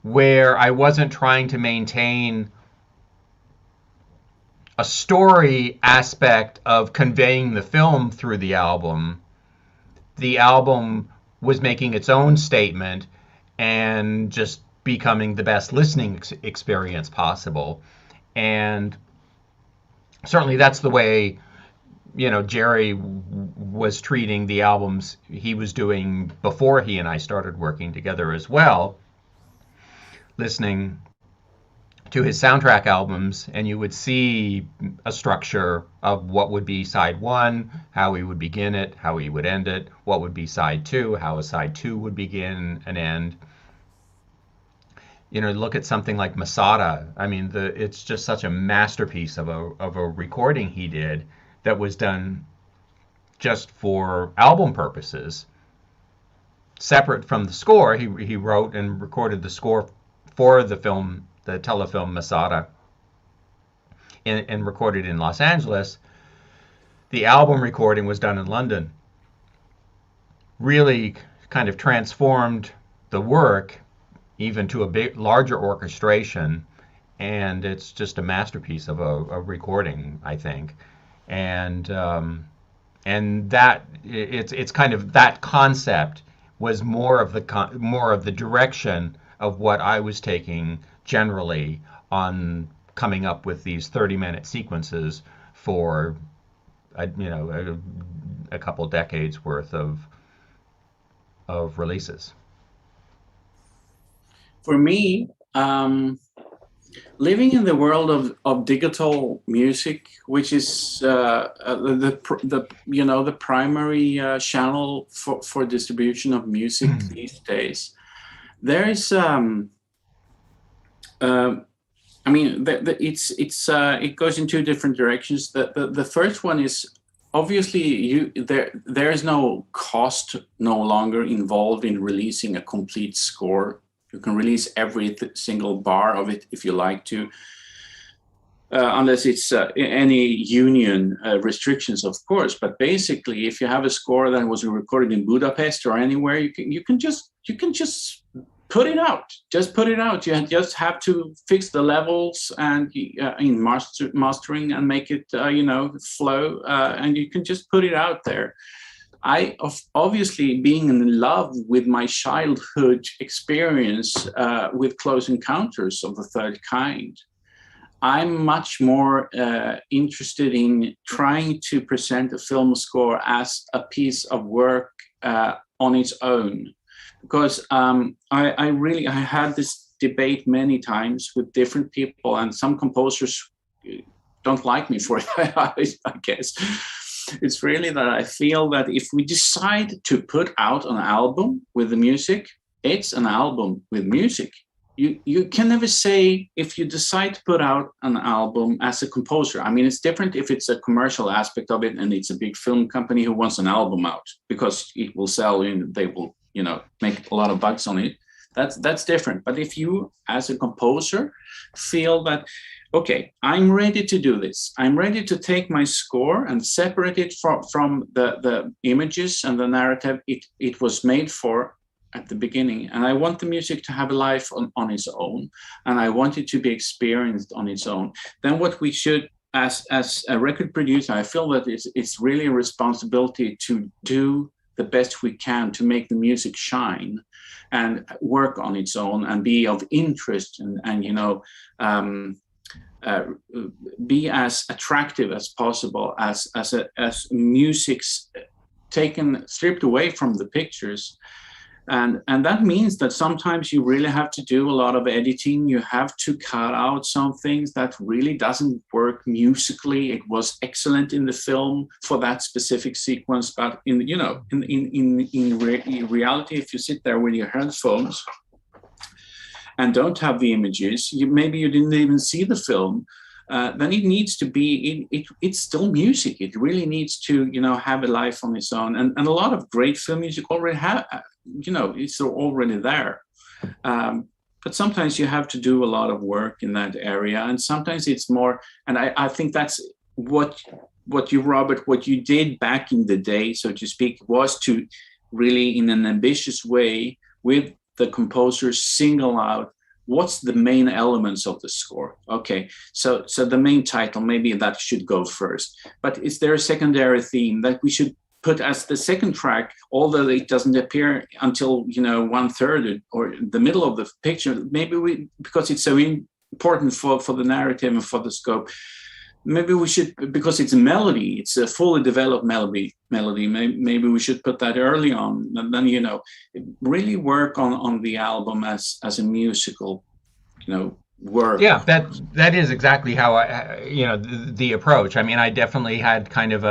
where I wasn't trying to maintain a story aspect of conveying the film through the album. The album was making its own statement and just becoming the best listening experience possible. And certainly that's the way, Jerry was treating the albums he was doing before he and I started working together as well. Listening to his soundtrack albums, and you would see a structure of what would be side one, how he would begin it, how he would end it, what would be side two, how a side two would begin and end. Look at something like Masada. I mean, it's just such a masterpiece of a recording he did that was done just for album purposes, separate from the score. He wrote and recorded the score for the film, the telefilm Masada, and recorded in Los Angeles. The album recording was done in London. Really kind of transformed the work even to a bit larger orchestration, and it's just a masterpiece of a recording, I think. And that it's kind of that concept was more of the direction of what I was taking generally on coming up with these 30-minute sequences for a couple decades worth of releases. For me, living in the world of digital music, which is the primary channel for distribution of music these days, there is it goes in two different directions. The first one is obviously there is no cost no longer involved in releasing a complete score. You can release every single bar of it if you like to, unless it's any union restrictions, of course. But basically, if you have a score that was recorded in Budapest or anywhere, you can just put it out. Just put it out. You just have to fix the levels and in mastering and make it flow, and you can just put it out there. I obviously, being in love with my childhood experience with Close Encounters of the Third Kind, I'm much more interested in trying to present a film score as a piece of work on its own. Because I had this debate many times with different people, and some composers don't like me for it, I guess. It's really that I feel that if we decide to put out an album with the music, it's an album with music. You can never say if you decide to put out an album as a composer. I mean, it's different if it's a commercial aspect of it and it's a big film company who wants an album out because it will sell and they will, make a lot of bucks on it. That's different. But if you, as a composer, feel that, okay, I'm ready to do this. I'm ready to take my score and separate it from the images and the narrative it was made for at the beginning. And I want the music to have a life on its own. And I want it to be experienced on its own. Then what we should, as a record producer, I feel that it's really a responsibility to do the best we can to make the music shine and work on its own and be of interest and uh, be as attractive as possible, as music's stripped away from the pictures. And that means that sometimes you really have to do a lot of editing. You have to cut out some things that really doesn't work musically. It was excellent in the film for that specific sequence, but in reality, if you sit there with your headphones and don't have the images, maybe you didn't even see the film. Then it needs to be, it's still music. It really needs to, have a life on its own. And a lot of great film music already have, it's already there. But sometimes you have to do a lot of work in that area. And sometimes it's more, and I think that's what you, Robert, what you did back in the day, so to speak, was to really, in an ambitious way, with the composers, single out what's the main elements of the score. Okay, so the main title, maybe that should go first, but is there a secondary theme that we should put as the second track, although it doesn't appear until 1/3 or the middle of the picture? Maybe because it's so important for the narrative and for the scope, maybe we should, because it's a melody, it's a fully developed melody, maybe we should put that early on, and then really work on the album as a musical work. Yeah, that is exactly how the approach. I mean, I definitely had kind of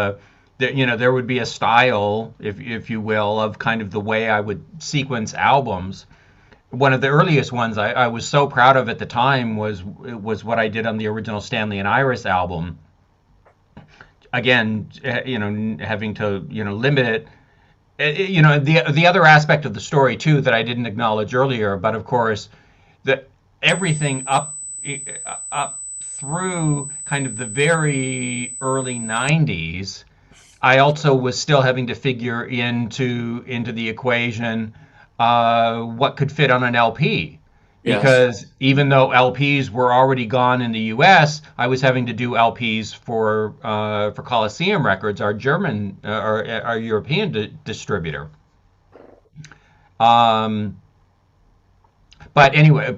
there would be a style, if you will, of kind of the way I would sequence albums. One of the earliest ones I was so proud of at the time was what I did on the original Stanley and Iris album. Again, having to limit it. The other aspect of the story too that I didn't acknowledge earlier, but of course, that everything up through kind of the very early 90s, I also was still having to figure into the equation what could fit on an LP. Because yes, even though LPs were already gone in the U.S., I was having to do LPs for Coliseum Records, our German, our European distributor. But anyway,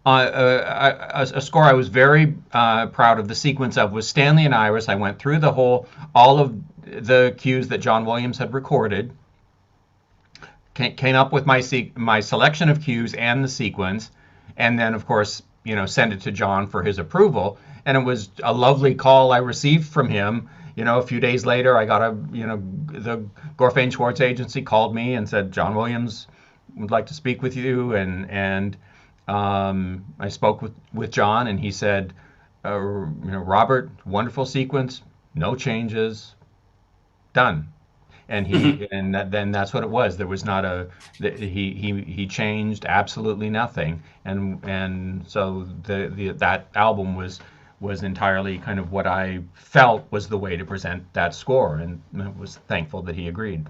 a score I was very proud of the sequence of was Stanley and Iris. I went through all of the cues that John Williams had recorded, came up with my selection of cues and the sequence, and then of course sent it to John for his approval. And it was a lovely call I received from him. A few days later, I got the Gorfaine Schwartz agency called me and said John Williams would like to speak with you, and I spoke with John, and he said, Robert, wonderful sequence, no changes, done. And then that's what it was. There was not he changed absolutely nothing, and so that album was entirely kind of what I felt was the way to present that score, and I was thankful that he agreed.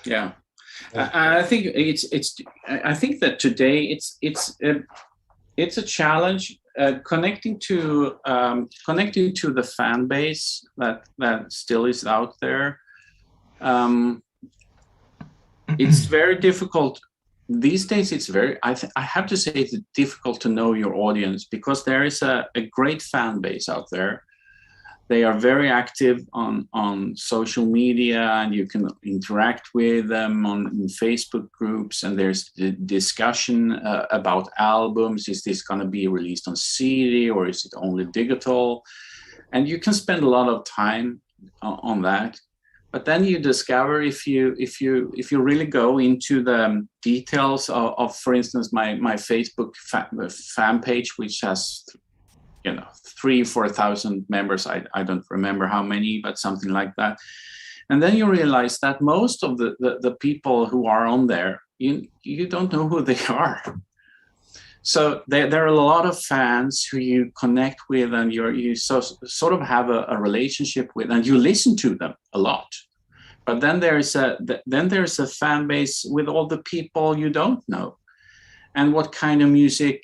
Yeah. I think I think that today it's a challenge connecting to the fan base that still is out there. It's very difficult these days. It's I have to say it's difficult to know your audience, because there is a great fan base out there. They are very active on social media, and you can interact with them on Facebook groups, and there's the discussion about albums. Is this going to be released on CD, or is it only digital? And you can spend a lot of time on that. But then you discover, if you really go into the details of for instance, my Facebook fan page, which has 3,000-4,000 members. I don't remember how many, but something like that. And then you realize that most of the people who are on there, you don't know who they are. So there are a lot of fans who you connect with, and you sort of have a relationship with, and you listen to them a lot. But then there's a fan base with all the people you don't know, and what kind of music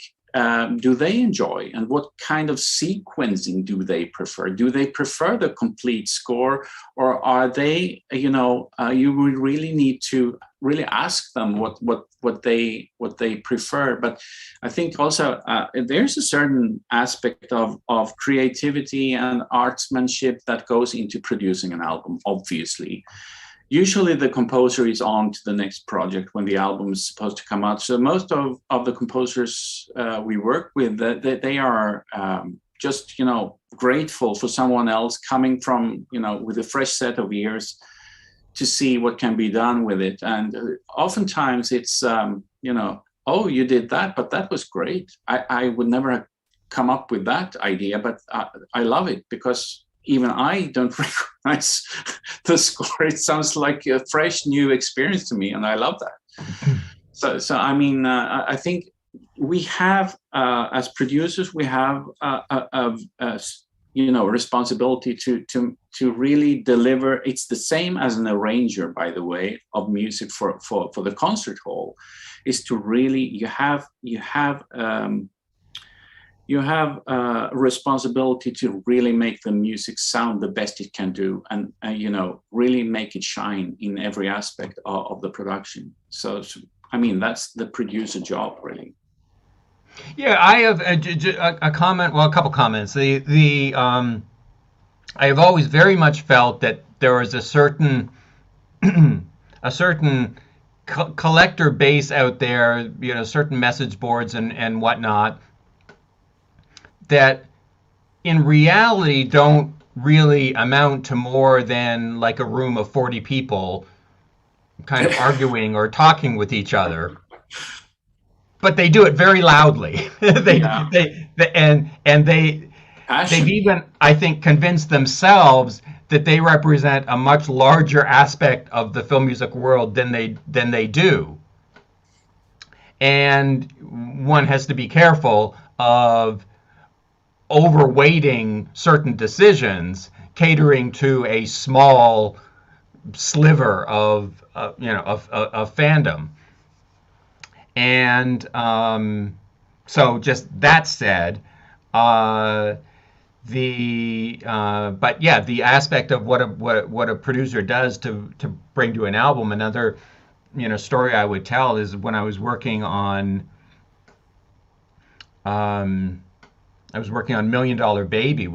do they enjoy, and what kind of sequencing do they prefer? Do they prefer the complete score, or are they, you will really need to really ask them what they prefer. But I think also there's a certain aspect of creativity and artsmanship that goes into producing an album, obviously. Usually the composer is on to the next project when the album is supposed to come out. So most of the composers we work with, they are just, grateful for someone else coming from, with a fresh set of ears to see what can be done with it. And oftentimes it's, oh, you did that, but that was great. I would never have come up with that idea, but I love it because even I don't recognize the score. It sounds like a fresh new experience to me, and I love that. So I mean, I think we have, as producers, we have a responsibility to really deliver. It's the same as an arranger, by the way, of music for the concert hall, is to really you have a responsibility to really make the music sound the best it can do, and really make it shine in every aspect of the production. So I mean, that's the producer job, really. Yeah, I have a comment. Well, a couple comments. I have always very much felt that there is a certain collector base out there, certain message boards and whatnot, that in reality don't really amount to more than like a room of 40 people kind of arguing or talking with each other. But they do it very loudly. They've even, I think, convinced themselves that they represent a much larger aspect of the film music world than they do. And one has to be careful of overweighting certain decisions, catering to a small sliver of fandom. And so, just that said, but yeah, the aspect of what a producer does to bring to an album. Another story I would tell is when I was working on $1 Million Baby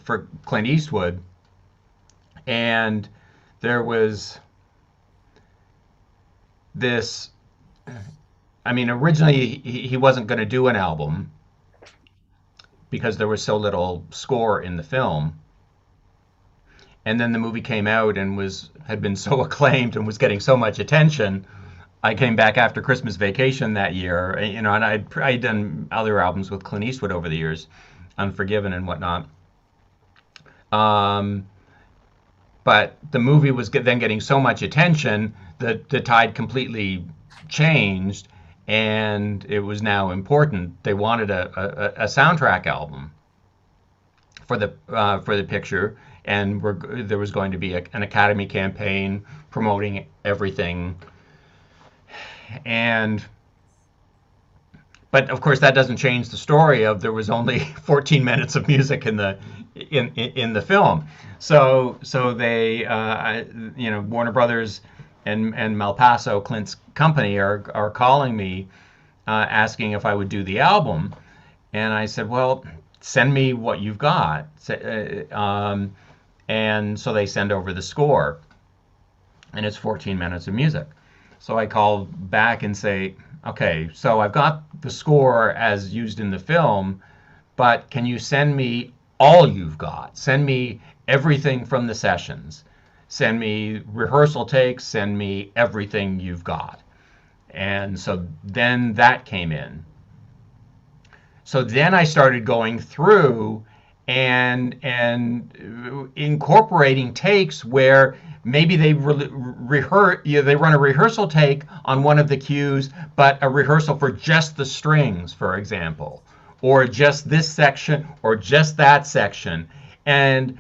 for Clint Eastwood, and there was this. I mean, originally he wasn't going to do an album because there was so little score in the film. And then the movie came out and had been so acclaimed and was getting so much attention. I came back after Christmas vacation that year, and I'd done other albums with Clint Eastwood over the years, Unforgiven and whatnot. But the movie was then getting so much attention that the tide completely changed, and it was now important. They wanted a soundtrack album for the picture, and there was going to be an Academy campaign promoting everything. But of course that doesn't change the story of there was only 14 minutes of music in the film. So they Warner Brothers and Malpaso, Clint's company, are calling me asking if I would do the album, and I said, well, send me what you've got. And so they send over the score, and it's 14 minutes of music. So I call back and say, okay, so I've got the score as used in the film, but can you send me all you've got? Send me everything from the sessions. Send me rehearsal takes, send me everything you've got. And so then that came in. So then I started going through and incorporating takes where maybe they they run a rehearsal take on one of the cues, but a rehearsal for just the strings, for example, or just this section or just that section, and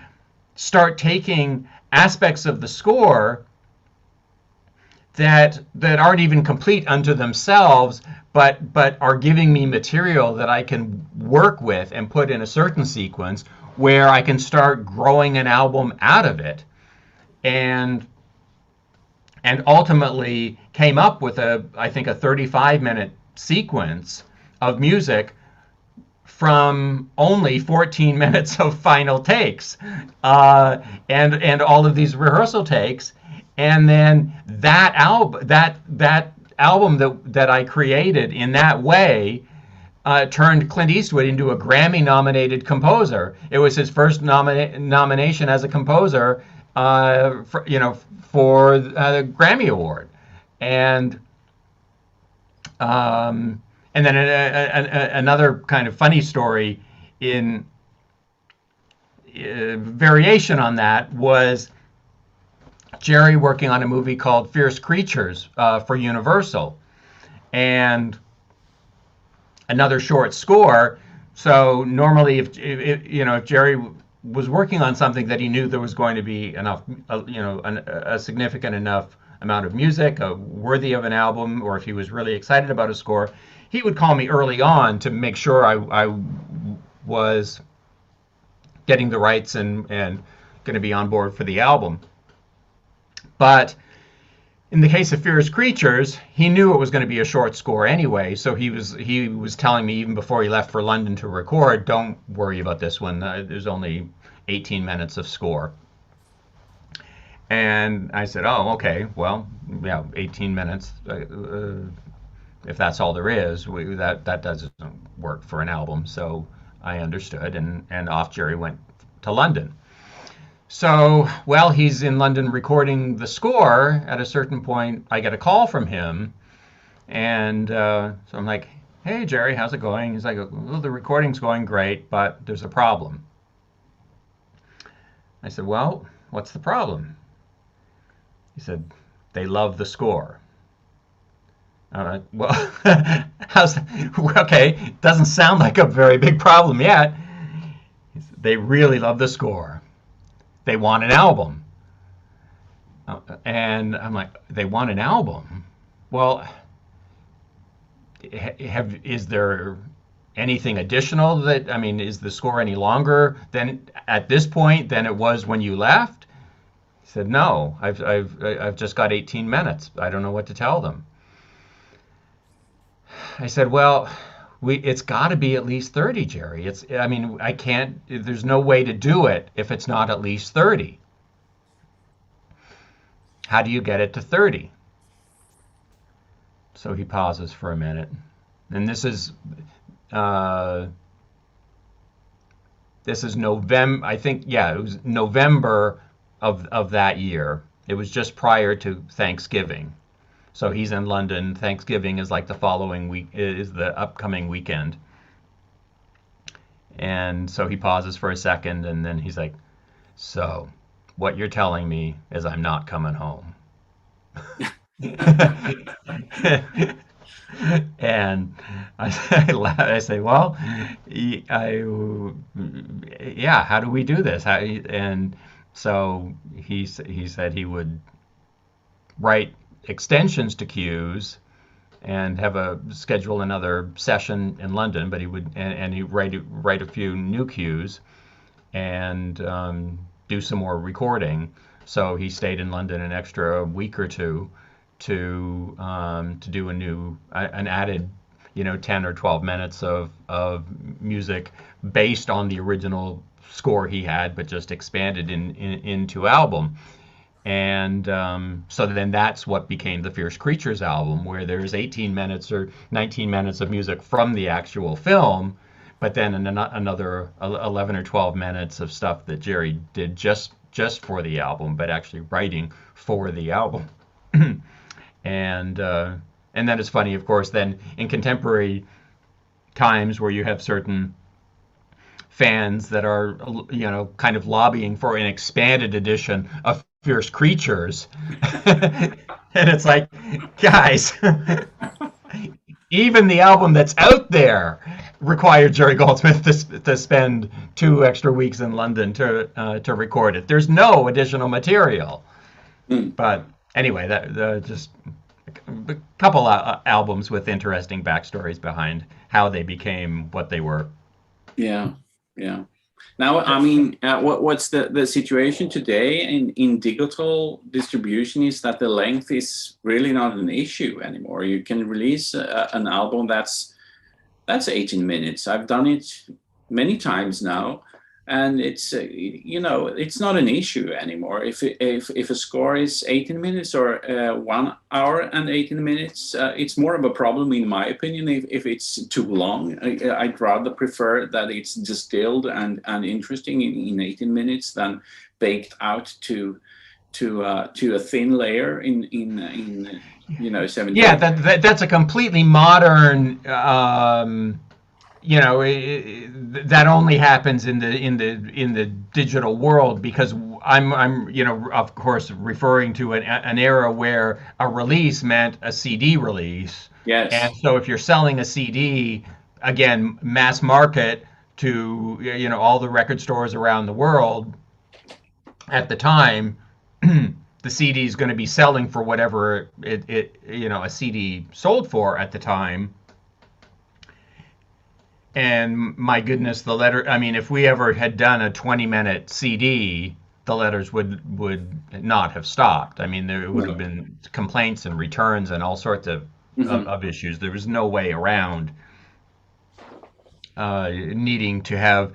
start taking aspects of the score that aren't even complete unto themselves, but are giving me material that I can work with and put in a certain sequence where I can start growing an album out of it. And and ultimately came up with I think a 35-minute sequence of music from only 14 minutes of final takes, and all of these rehearsal takes, and then that album that I created in that way turned Clint Eastwood into a Grammy-nominated composer. It was his first nomination as a composer, for the Grammy Award, and then another kind of funny story in variation on that was Jerry working on a movie called Fierce Creatures for Universal, and another short score. So normally, if Jerry was working on something that he knew there was going to be enough, a significant enough amount of music, worthy of an album, or if he was really excited about a score, he would call me early on to make sure I was getting the rights and going to be on board for the album. But in the case of Fierce Creatures, he knew it was going to be a short score anyway, so he was telling me even before he left for London to record, don't worry about this one. There's only 18 minutes of score. And I said, oh, okay, well, yeah, 18 minutes. If that's all there is, that doesn't work for an album. So I understood, and off Jerry went to London. So, well, he's in London recording the score. At a certain point, I get a call from him, and so I'm like, hey, Jerry, how's it going? He's like, well, the recording's going great, but there's a problem. I said, well, what's the problem? He said, they love the score. Well, okay, doesn't sound like a very big problem yet. They really love the score. They want an album. And I'm like, they want an album? Well, is there anything additional is the score any longer than at this point than it was when you left? He said, no, I've just got 18 minutes. I don't know what to tell them. I said, well, it's got to be at least 30, Jerry. I can't, there's no way to do it if it's not at least 30. How do you get it to 30? So he pauses for a minute. And this is November, I think, yeah, it was November of that year. It was just prior to Thanksgiving. So he's in London. Thanksgiving is like the following week, is the upcoming weekend. And so he pauses for a second, and then he's like, so what you're telling me is I'm not coming home. And I say, well, yeah, how do we do this? And so he said he would write extensions to cues and schedule another session in London, but he would and he'd write a few new cues and do some more recording. So he stayed in London an extra week or two to do an added 10 or 12 minutes of music based on the original score he had, but just expanded into album. And so then that's what became the Fierce Creatures album, where there's 18 minutes or 19 minutes of music from the actual film, but then another 11 or 12 minutes of stuff that Jerry did just for the album, but actually writing for the album. And then it's funny, of course, then in contemporary times where you have certain fans that are, kind of lobbying for an expanded edition of Fierce Creatures. And it's like, guys, even the album that's out there required Jerry Goldsmith to spend 2 extra weeks in London to record it. There's no additional material. But anyway, that just a couple albums with interesting backstories behind how they became what they were. Yeah, yeah. Now, I mean, what's the situation today in digital distribution is that the length is really not an issue anymore. You can release an album that's 18 minutes. I've done it many times now, and it's it's not an issue anymore. If a score is 18 minutes or 1 hour and 18 minutes, it's more of a problem, in my opinion, if it's too long. I'd rather prefer that it's distilled and interesting in 18 minutes than baked out to a thin layer in 17. Yeah, that's a completely modern. That only happens in the digital world, because I'm of course referring to an era where a release meant a CD release. Yes. And so if you're selling a CD, again, mass market to all the record stores around the world at the time, the CD is going to be selling for whatever a CD sold for at the time. And my goodness, the letter, I mean, if we ever had done a 20-minute CD, the letters would not have stopped. I mean, there would have been complaints and returns and all sorts of issues. There was no way around needing to have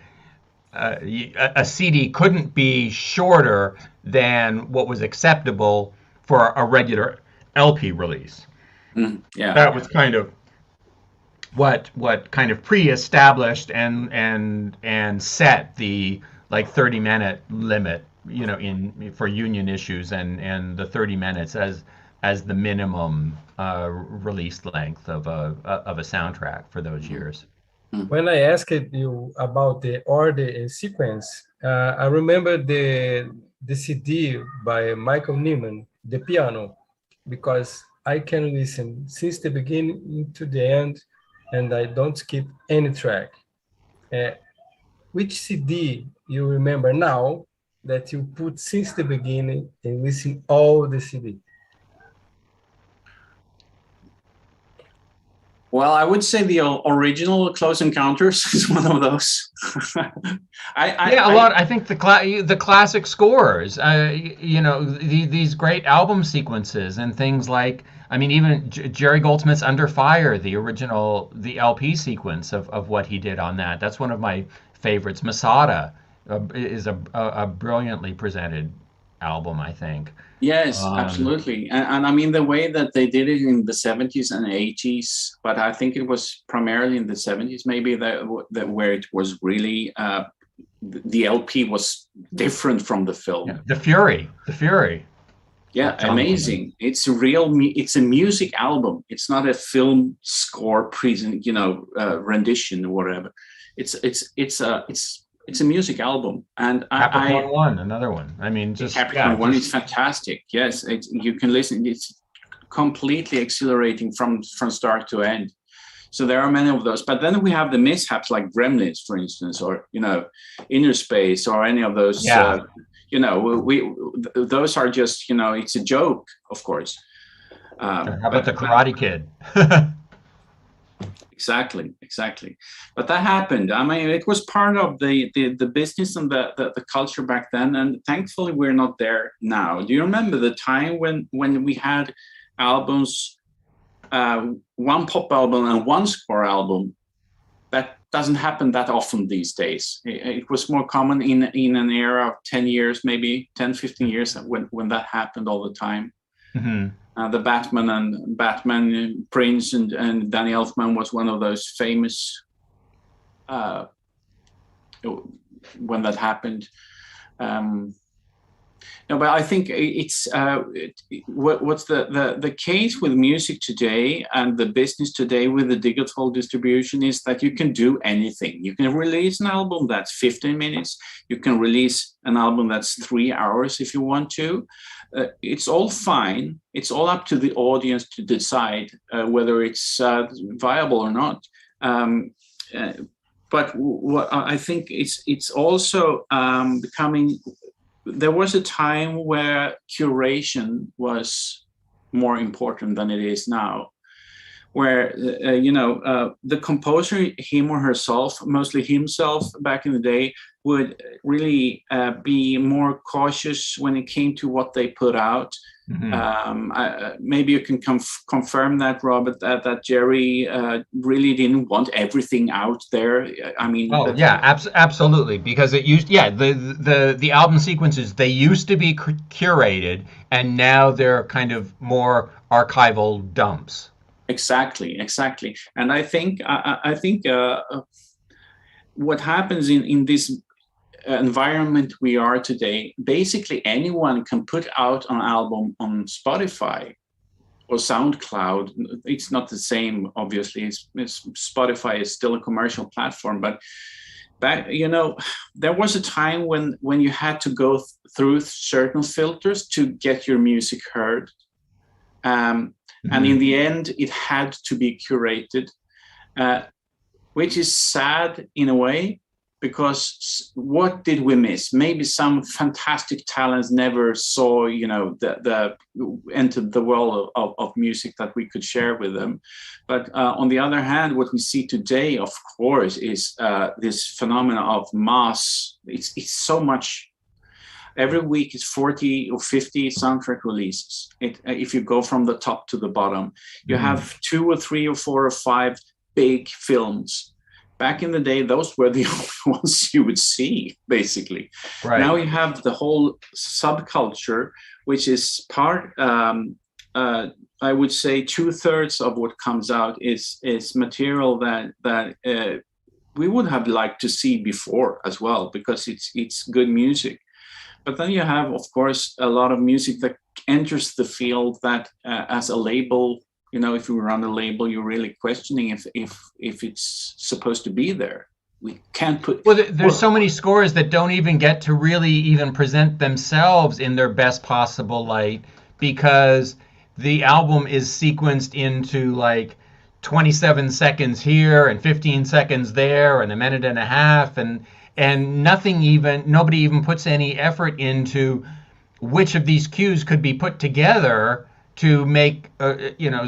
a CD couldn't be shorter than what was acceptable for a regular LP release. Yeah, that was kind of what kind of pre-established and set the 30-minute limit, for union issues, and the 30 minutes as the minimum release length of a soundtrack for those years. When I asked you about the order and sequence, I remember the CD by Michael Nyman, the piano, because I can listen since the beginning to the end, and I don't skip any track. Which CD you remember now that you put since the beginning and listen all the CD? Well, I would say the original Close Encounters is one of those. I think the classic scores, these great album sequences and things like, I mean, even Jerry Goldsmith's Under Fire, the LP sequence of what he did on that. That's one of my favorites. Masada is a brilliantly presented album, I think. Yes, absolutely. And I mean, the way that they did it in the 70s and 80s, but I think it was primarily in the 70s, maybe that where it was really, the LP was different from the film. Yeah, the Fury. Yeah, amazing. It's it's a music album. It's not a film score rendition or whatever. It's a music album, and Capricorn One, another one. I mean, Capricorn One is fantastic. Yes, you can listen. It's completely exhilarating from start to end. So there are many of those. But then we have the mishaps like Gremlins, for instance, or Inner Space, or any of those. Yeah. Those are just it's a joke, of course. How about the Karate Kid? Exactly. But that happened. I mean, it was part of the business and the culture back then. And thankfully, we're not there now. Do you remember the time when we had albums, one pop album and one score album? That doesn't happen that often these days. It was more common in an era of 10 years, maybe 10, 15 years when that happened all the time. Mm-hmm. The Batman Prince and Danny Elfman was one of those famous when that happened. No, but I think it's what's the case with music today and the business today with the digital distribution is that you can do anything. You can release an album that's 15 minutes. You can release an album that's 3 hours if you want to. It's all fine. It's all up to the audience to decide whether it's viable or not. But what I think it's also becoming. There was a time where curation was more important than it is now, where the composer, him or herself, mostly himself back in the day, would really be more cautious when it came to what they put out. Maybe you can confirm that, Robert, that Jerry really didn't want everything out there. I mean, oh yeah, absolutely, because it used, yeah, the album sequences, they used to be curated, and now they're kind of more archival dumps. Exactly. And I think what happens in this environment we are today, basically anyone can put out an album on Spotify or SoundCloud. It's not the same, obviously. Spotify is still a commercial platform, but back, there was a time when you had to go through certain filters to get your music heard, and in the end, it had to be curated, which is sad in a way. Because what did we miss? Maybe some fantastic talents never saw, the entered the world of music that we could share with them. But on the other hand, what we see today, of course, is this phenomenon of mass. It's so much. Every week is 40 or 50 soundtrack releases. If you go from the top to the bottom, you have 2 or 3 or 4 or 5 big films. Back in the day, those were the only ones you would see, basically. Right. Now you have the whole subculture, which is part, I would say 2/3 of what comes out is material that we would have liked to see before as well, because it's good music. But then you have, of course, a lot of music that enters the field that as a label, if you run a label, you're really questioning if it's supposed to be there. We can't put. Well, there's so many scores that don't even get to really even present themselves in their best possible light, because the album is sequenced into like 27 seconds here and 15 seconds there and a minute and a half, and nobody even puts any effort into which of these cues could be put together to make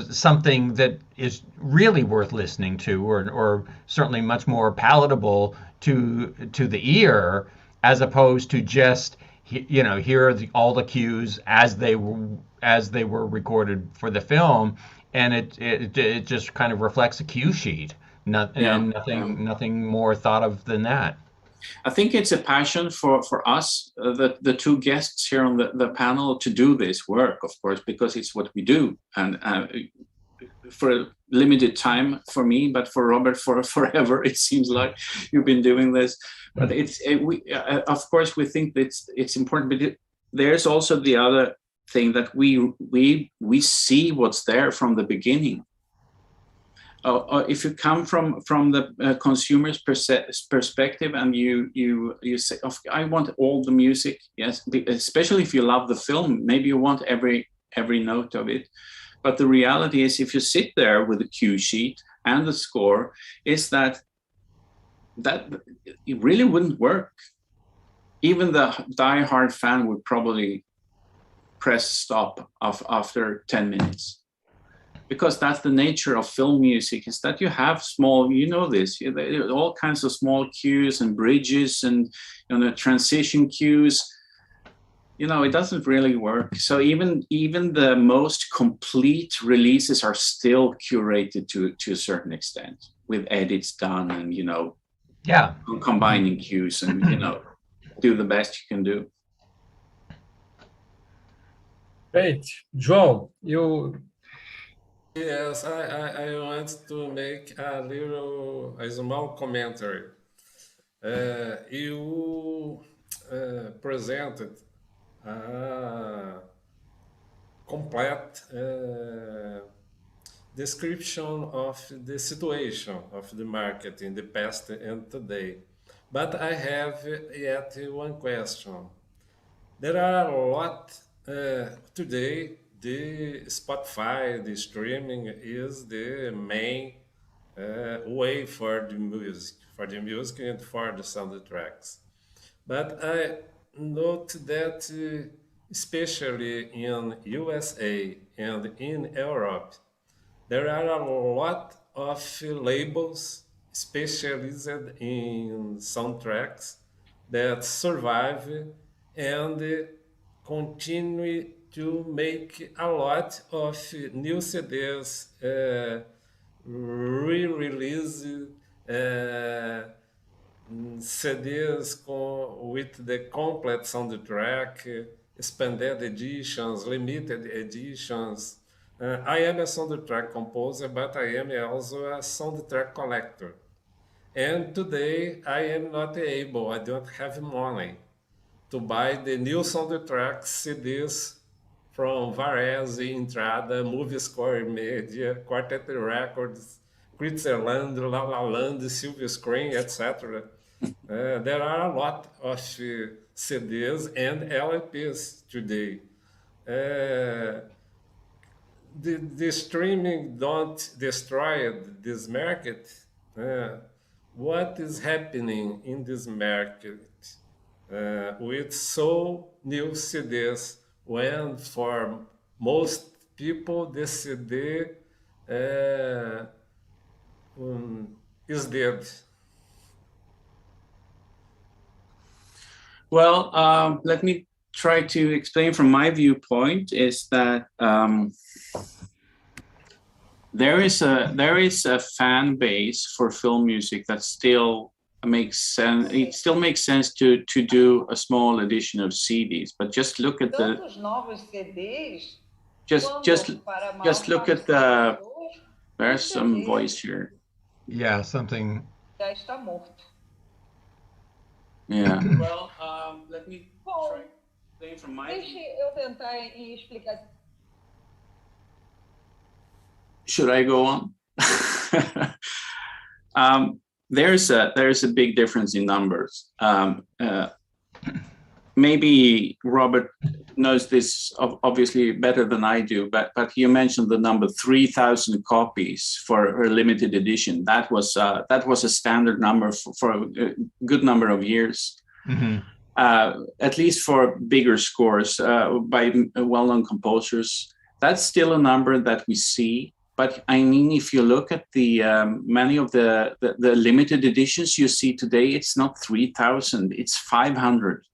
something that is really worth listening to, or certainly much more palatable to the ear, as opposed to just here are all the cues as they were recorded for the film, and it just kind of reflects a cue sheet, nothing more thought of than that. I think it's a passion for us, the two guests here on the panel, to do this work, of course, because it's what we do. And for a limited time for me, but for Robert, for forever, it seems like you've been doing this. But of course, we think that it's important. But there's also the other thing that we see what's there from the beginning. If you come from the consumer's perspective, and you say, I want all the music, yes, especially if you love the film, maybe you want every note of it. But the reality is, if you sit there with the cue sheet and the score, is that it really wouldn't work. Even the diehard fan would probably press stop after 10 minutes. Because that's the nature of film music, is that you have small, all kinds of small cues and bridges and transition cues. It doesn't really work. So even the most complete releases are still curated to a certain extent, with edits done and combining cues and do the best you can do. Great, João, you. Yes, I want to make a small commentary. You presented a complete description of the situation of the market in the past and today. But I have yet one question. There are a lot today. The Spotify, the streaming is the main way for the music and for the soundtracks. But I note that especially in USA and in Europe, there are a lot of labels specialized in soundtracks that survive and continue to make a lot of new CDs, re-release, uh, CDs with the complete soundtrack, expanded editions, limited editions. I am a soundtrack composer, but I am also a soundtrack collector. And today I am not able, I don't have money to buy the new soundtrack CDs from Varese, Entrada, Movie Score Media, Quartet Records, Kritzerland, La La Land, Silver Screen, etc. There are a lot of CDs and LPs today. Uh, the streaming don't destroy this market. Uh, what is happening in this market with so new CDs when for most people the CD uh, is dead? Well, let me try to explain from my viewpoint is that there is a fan base for film music that still makes sense. It still makes sense to do a small edition of CDs, but just look at the just look at the. There's some voice here. Yeah, something. Yeah. Well, let me try to explain from my. Should I go on? There's a big difference in numbers. Maybe Robert knows this obviously better than I do, but you mentioned the number 3,000 copies for a limited edition. That was a standard number for a good number of years. Mm-hmm. At least for bigger scores by well-known composers. That's still a number that we see. But I mean, if you look at the many of the limited editions you see today, it's not 3,000, it's 500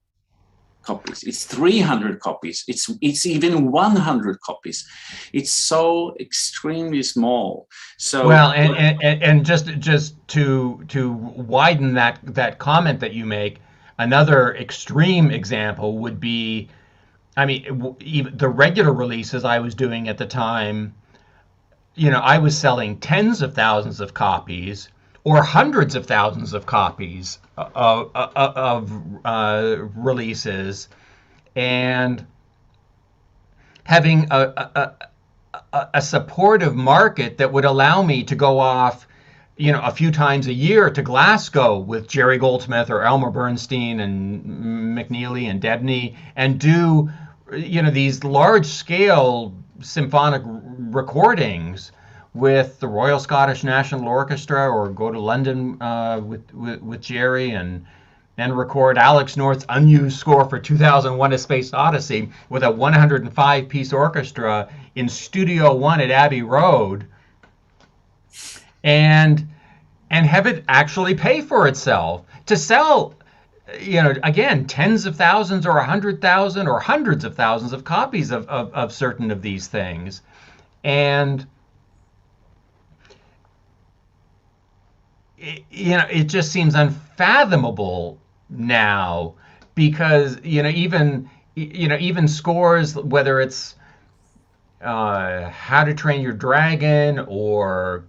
copies, it's 300 copies, it's even 100 copies. It's so extremely small. So well, and just to widen that comment that you make, another extreme example would be, I mean, even the regular releases I was doing at the time. I was selling tens of thousands of copies or hundreds of thousands of copies of releases, and having a supportive market that would allow me to go off, a few times a year to Glasgow with Jerry Goldsmith or Elmer Bernstein and McNeely and Debney and do, these large scale symphonic recordings with the Royal Scottish National Orchestra, or go to London with Jerry and record Alex North's unused score for 2001: A Space Odyssey with a 105-piece orchestra in Studio One at Abbey Road, and have it actually pay for itself to sell. Again, tens of thousands or 100,000 or hundreds of thousands of copies of certain of these things. And, it just seems unfathomable now because, even scores, whether it's How to Train Your Dragon or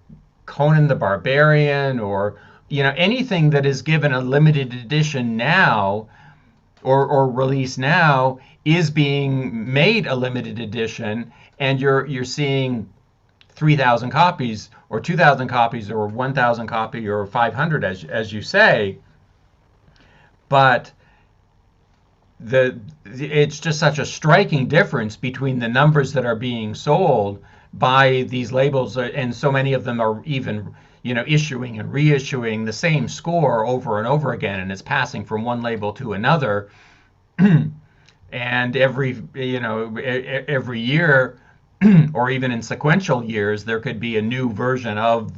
Conan the Barbarian or anything that is given a limited edition now or released now is being made a limited edition, and you're seeing 3,000 copies or 2,000 copies or 1,000 copy or 500 as you say. But it's just such a striking difference between the numbers that are being sold by these labels, and so many of them are even issuing and reissuing the same score over and over again, and it's passing from one label to another. And every year, or even in sequential years, there could be a new version of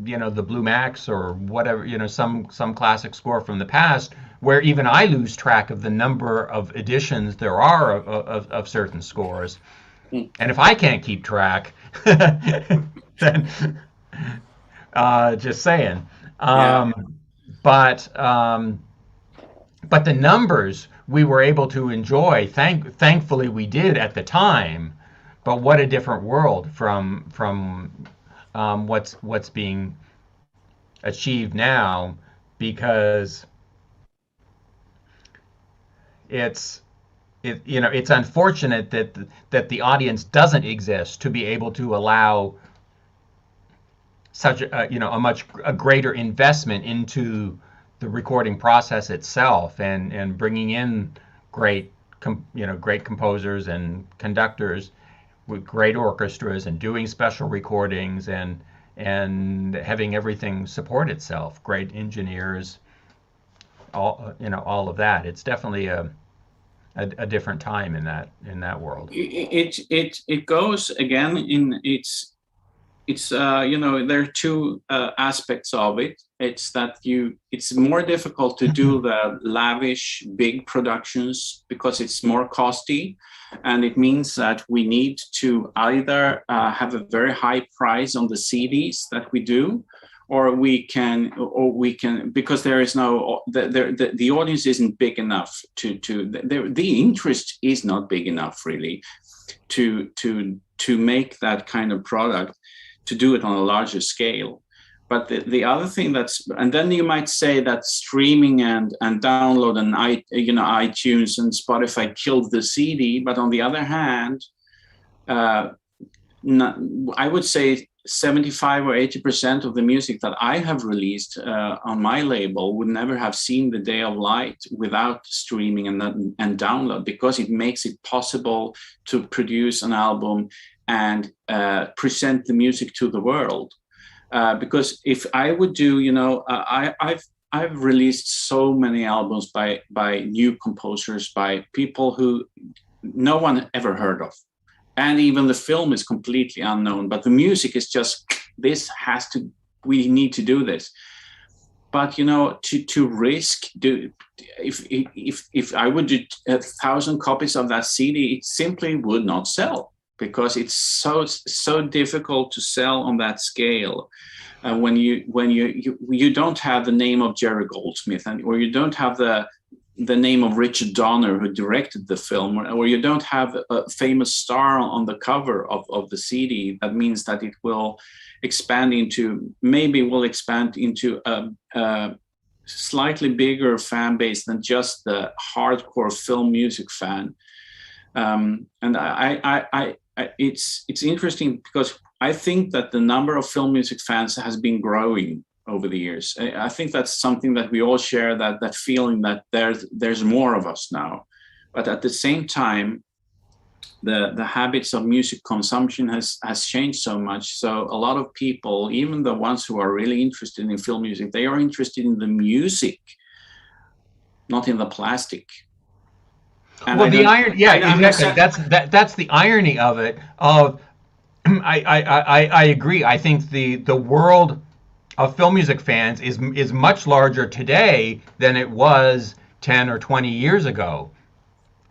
the Blue Max or whatever, some classic score from the past where even I lose track of the number of editions there are of certain scores. And if I can't keep track, then just saying. Yeah. But the numbers we were able to enjoy, thankfully we did at the time. But what a different world from what's being achieved now, because it's unfortunate that the audience doesn't exist to be able to allow such a greater investment into the recording process itself, and bringing in great composers and conductors with great orchestras, and doing special recordings, and having everything support itself, great engineers, all of that. It's definitely a different time in that world. It goes again in it's there are two aspects of it. It's that it's more difficult to do the lavish big productions because it's more costly, and it means that we need to either have a very high price on the CDs that we do, or we can because there is no the audience isn't big enough the interest is not big enough really to make that kind of product, to do it on a larger scale. But the other thing and then you might say that streaming and download and iTunes and Spotify killed the CD. But on the other hand, I would say 75 or 80% of the music that I have released on my label would never have seen the day of light without streaming and download, because it makes it possible to produce an album and present the music to the world. Because if I would do, I've released so many albums by new composers, by people who no one ever heard of. And even the film is completely unknown, but the music is just, we need to do this. But, to risk, if I would do 1,000 copies of that CD, it simply would not sell, because it's so difficult to sell on that scale. When you don't have the name of Jerry Goldsmith, or you don't have the name of Richard Donner, who directed the film, or you don't have a famous star on the cover of the CD, that means that it will expand into a slightly bigger fan base than just the hardcore film music fan. And it's interesting, because I think that the number of film music fans has been growing over the years. I think that's something that we all share, that feeling that there's more of us now. But at the same time, the habits of music consumption has changed so much. So a lot of people, even the ones who are really interested in film music, they are interested in the music, not in the plastic. And well, the irony, exactly. That's the irony of it. I agree. I think the world of film music fans is much larger today than it was 10 or 20 years ago.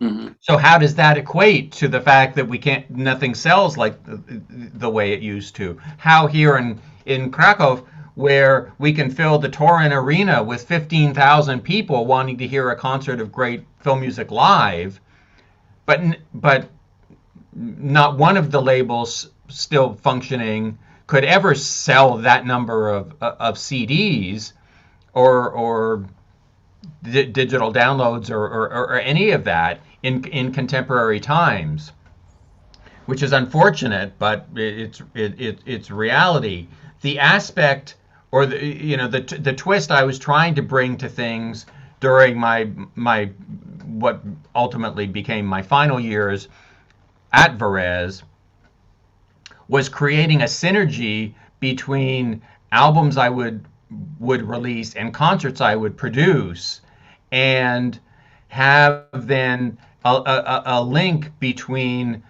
Mm-hmm. So how does that equate to the fact that nothing sells like the way it used to? How here in Krakow, where we can fill the Torin Arena with 15,000 people wanting to hear a concert of great film music live, but not one of the labels still functioning could ever sell that number of CDs or digital downloads or any of that in contemporary times, which is unfortunate, but it's reality. The aspect, or the twist I was trying to bring to things during my what ultimately became my final years at Varese, was creating a synergy between albums I would release and concerts I would produce, and have then a link between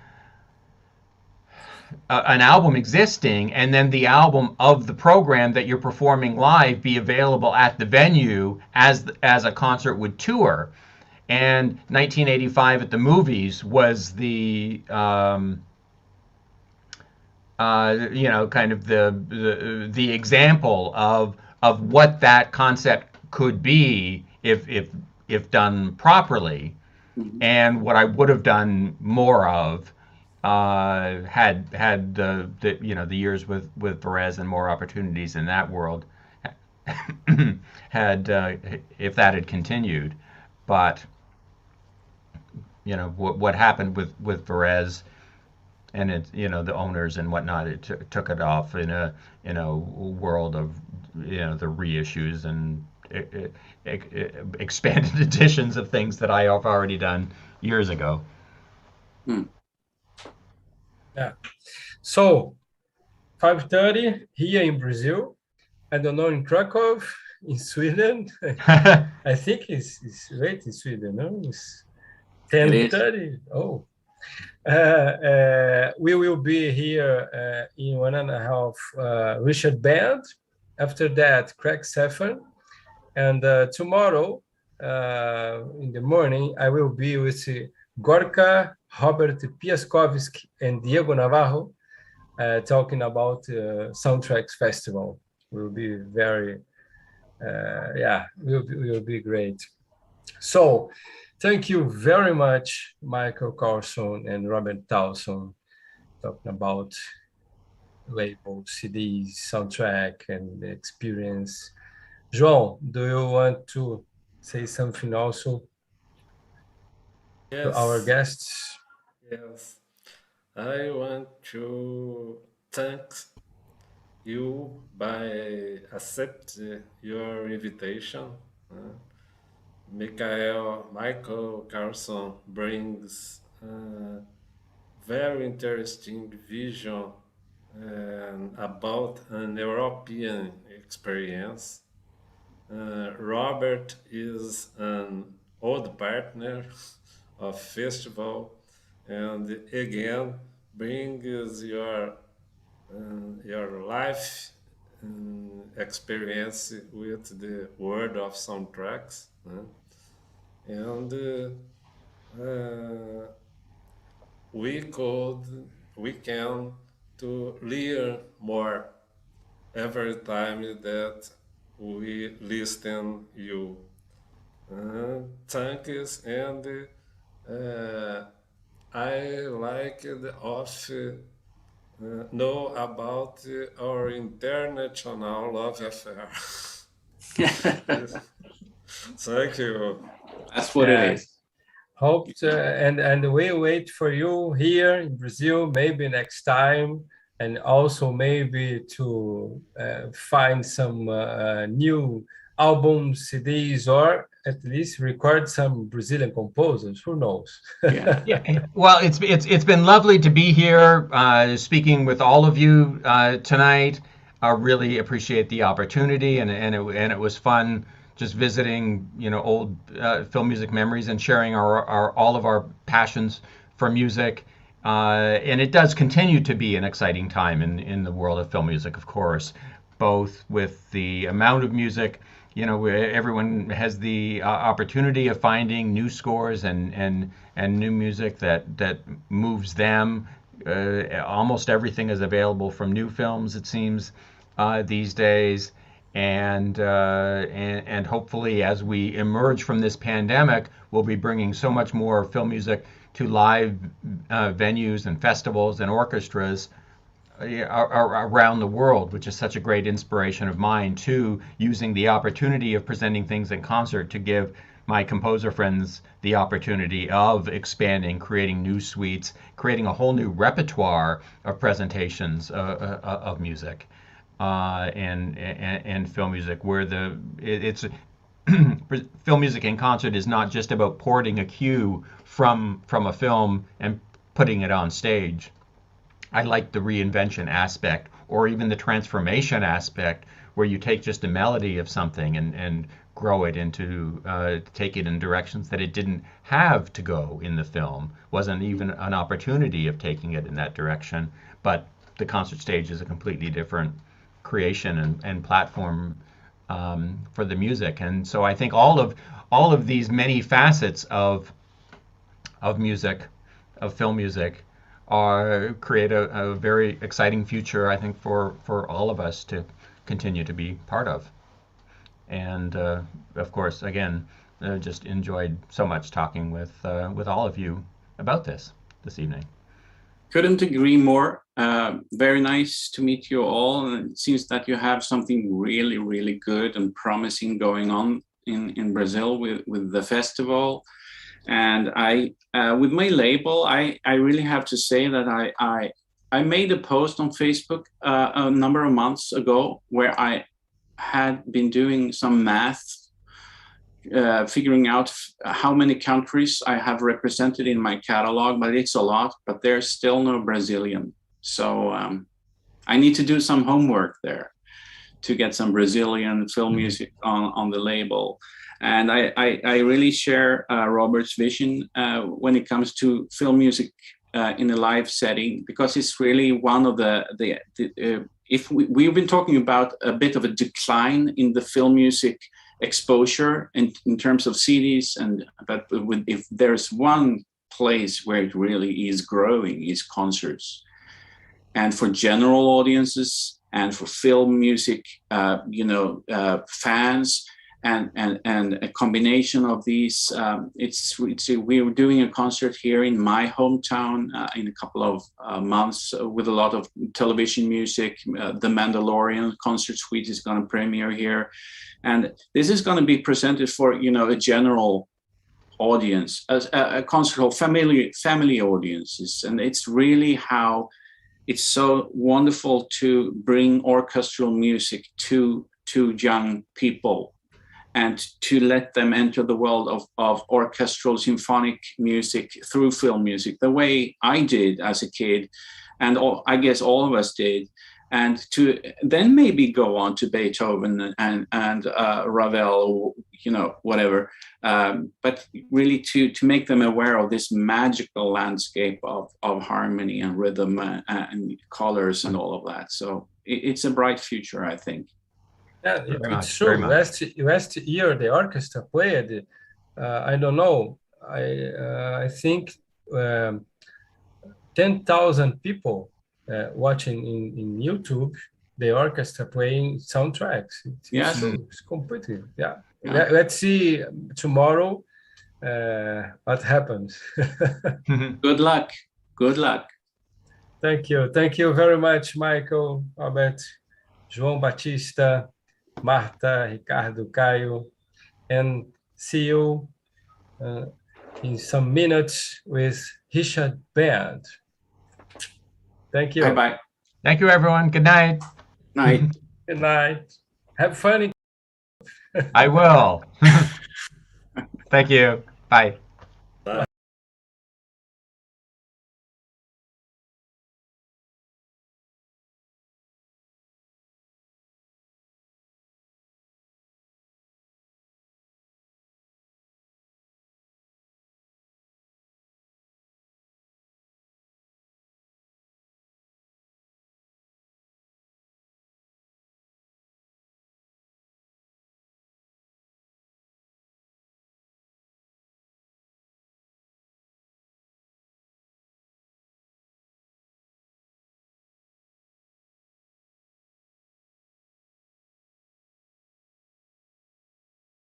an album existing, and then the album of the program that you're performing live be available at the venue as a concert would tour. And 1985 at the movies was the kind of the example of what that concept could be if done properly, and what I would have done more of had the years with Perez and more opportunities in that world had if that had continued. But what happened with Perez and it, the owners and whatnot, it took it off in a world of the reissues and expanded editions of things that I have already done years ago. Yeah. So 5:30 here in Brazil. I don't know, in Krakow, in Sweden. I think it's late in Sweden, no? It's 10:30. Oh. We will be here in 1.5 Richard Band. After that, Craig Seffer. And tomorrow in the morning, I will be with Gorka, Robert Piaskowski, and Diego Navarro talking about Soundtracks Festival. Will be very, will be great. So, thank you very much, Michael Carlson and Robert Towson, talking about labels, CDs, soundtrack, and the experience. João, do you want to say something also to our Yes, guests? yes. I want to thank you by accept your invitation. Michael Carlson brings very interesting vision about an European experience. Robert is an old partner of festival, and again brings your life experience with the world of soundtracks, and we can to learn more every time that we listen you. Thanks, and I like the of know about our international love affair. Thank you. That's what it is. Hope and we wait for you here in Brazil, maybe next time, and also maybe to find some new albums, CDs, or at least record some Brazilian composers. Who knows? Yeah. Well, it's been lovely to be here speaking with all of you tonight. I really appreciate the opportunity, and it was fun just visiting old film music memories and sharing our all of our passions for music. And it does continue to be an exciting time in the world of film music, of course, both with the amount of music. Where everyone has the opportunity of finding new scores and new music that moves them. Almost everything is available from new films, it seems, these days. And hopefully, as we emerge from this pandemic, we'll be bringing so much more film music to live venues and festivals and orchestras around the world, which is such a great inspiration of mine, too, using the opportunity of presenting things in concert to give my composer friends the opportunity of expanding, creating new suites, creating a whole new repertoire of presentations of music and film music, where it's film music in concert is not just about porting a cue from a film and putting it on stage. I like the reinvention aspect, or even the transformation aspect, where you take just a melody of something and grow it into take it in directions that it didn't have to go in the film. Wasn't even an opportunity of taking it in that direction. But the concert stage is a completely different creation and platform for the music. And so I think all of these many facets of music, of film music, are create a very exciting future, I think, for all of us to continue to be part of. And of course, again, just enjoyed so much talking with all of you about this evening. Couldn't agree more. Very nice to meet you all. And it seems that you have something really, really good and promising going on in Brazil with the festival. And I, with my label, I really have to say that I made a post on Facebook a number of months ago where I had been doing some math, figuring out how many countries I have represented in my catalog, but it's a lot, but there's still no Brazilian. So I need to do some homework there to get some Brazilian film music on the label. And I really share Robert's vision when it comes to film music in a live setting, because it's really one of if we've been talking about a bit of a decline in the film music exposure in terms of CDs, but if there's one place where it really is growing, is concerts. And for general audiences and for film music, fans, and a combination of these, we're doing a concert here in my hometown in a couple of months with a lot of television music. The Mandalorian concert suite is going to premiere here, and this is going to be presented for a general audience, as a concert hall, family audiences, and it's really how it's so wonderful to bring orchestral music to young people, and to let them enter the world of orchestral symphonic music through film music, the way I did as a kid, and I guess all of us did, and to then maybe go on to Beethoven and Ravel, or whatever, but really to make them aware of this magical landscape of harmony and rhythm and colors and all of that. So it's a bright future, I think. Yeah, it's true. Last year, the orchestra played, I don't know, I think 10,000 people watching in YouTube, the orchestra playing soundtracks. It's true. It's completely, yeah. Let's see tomorrow what happens. Good luck. Good luck. Thank you. Thank you very much, Michael, Albert, João Batista, Marta, Ricardo, Caio, and see you in some minutes with Richard Band. Thank you. Bye-bye. Thank you, everyone. Good night. Night. Good night. Have fun. I will. Thank you. Bye.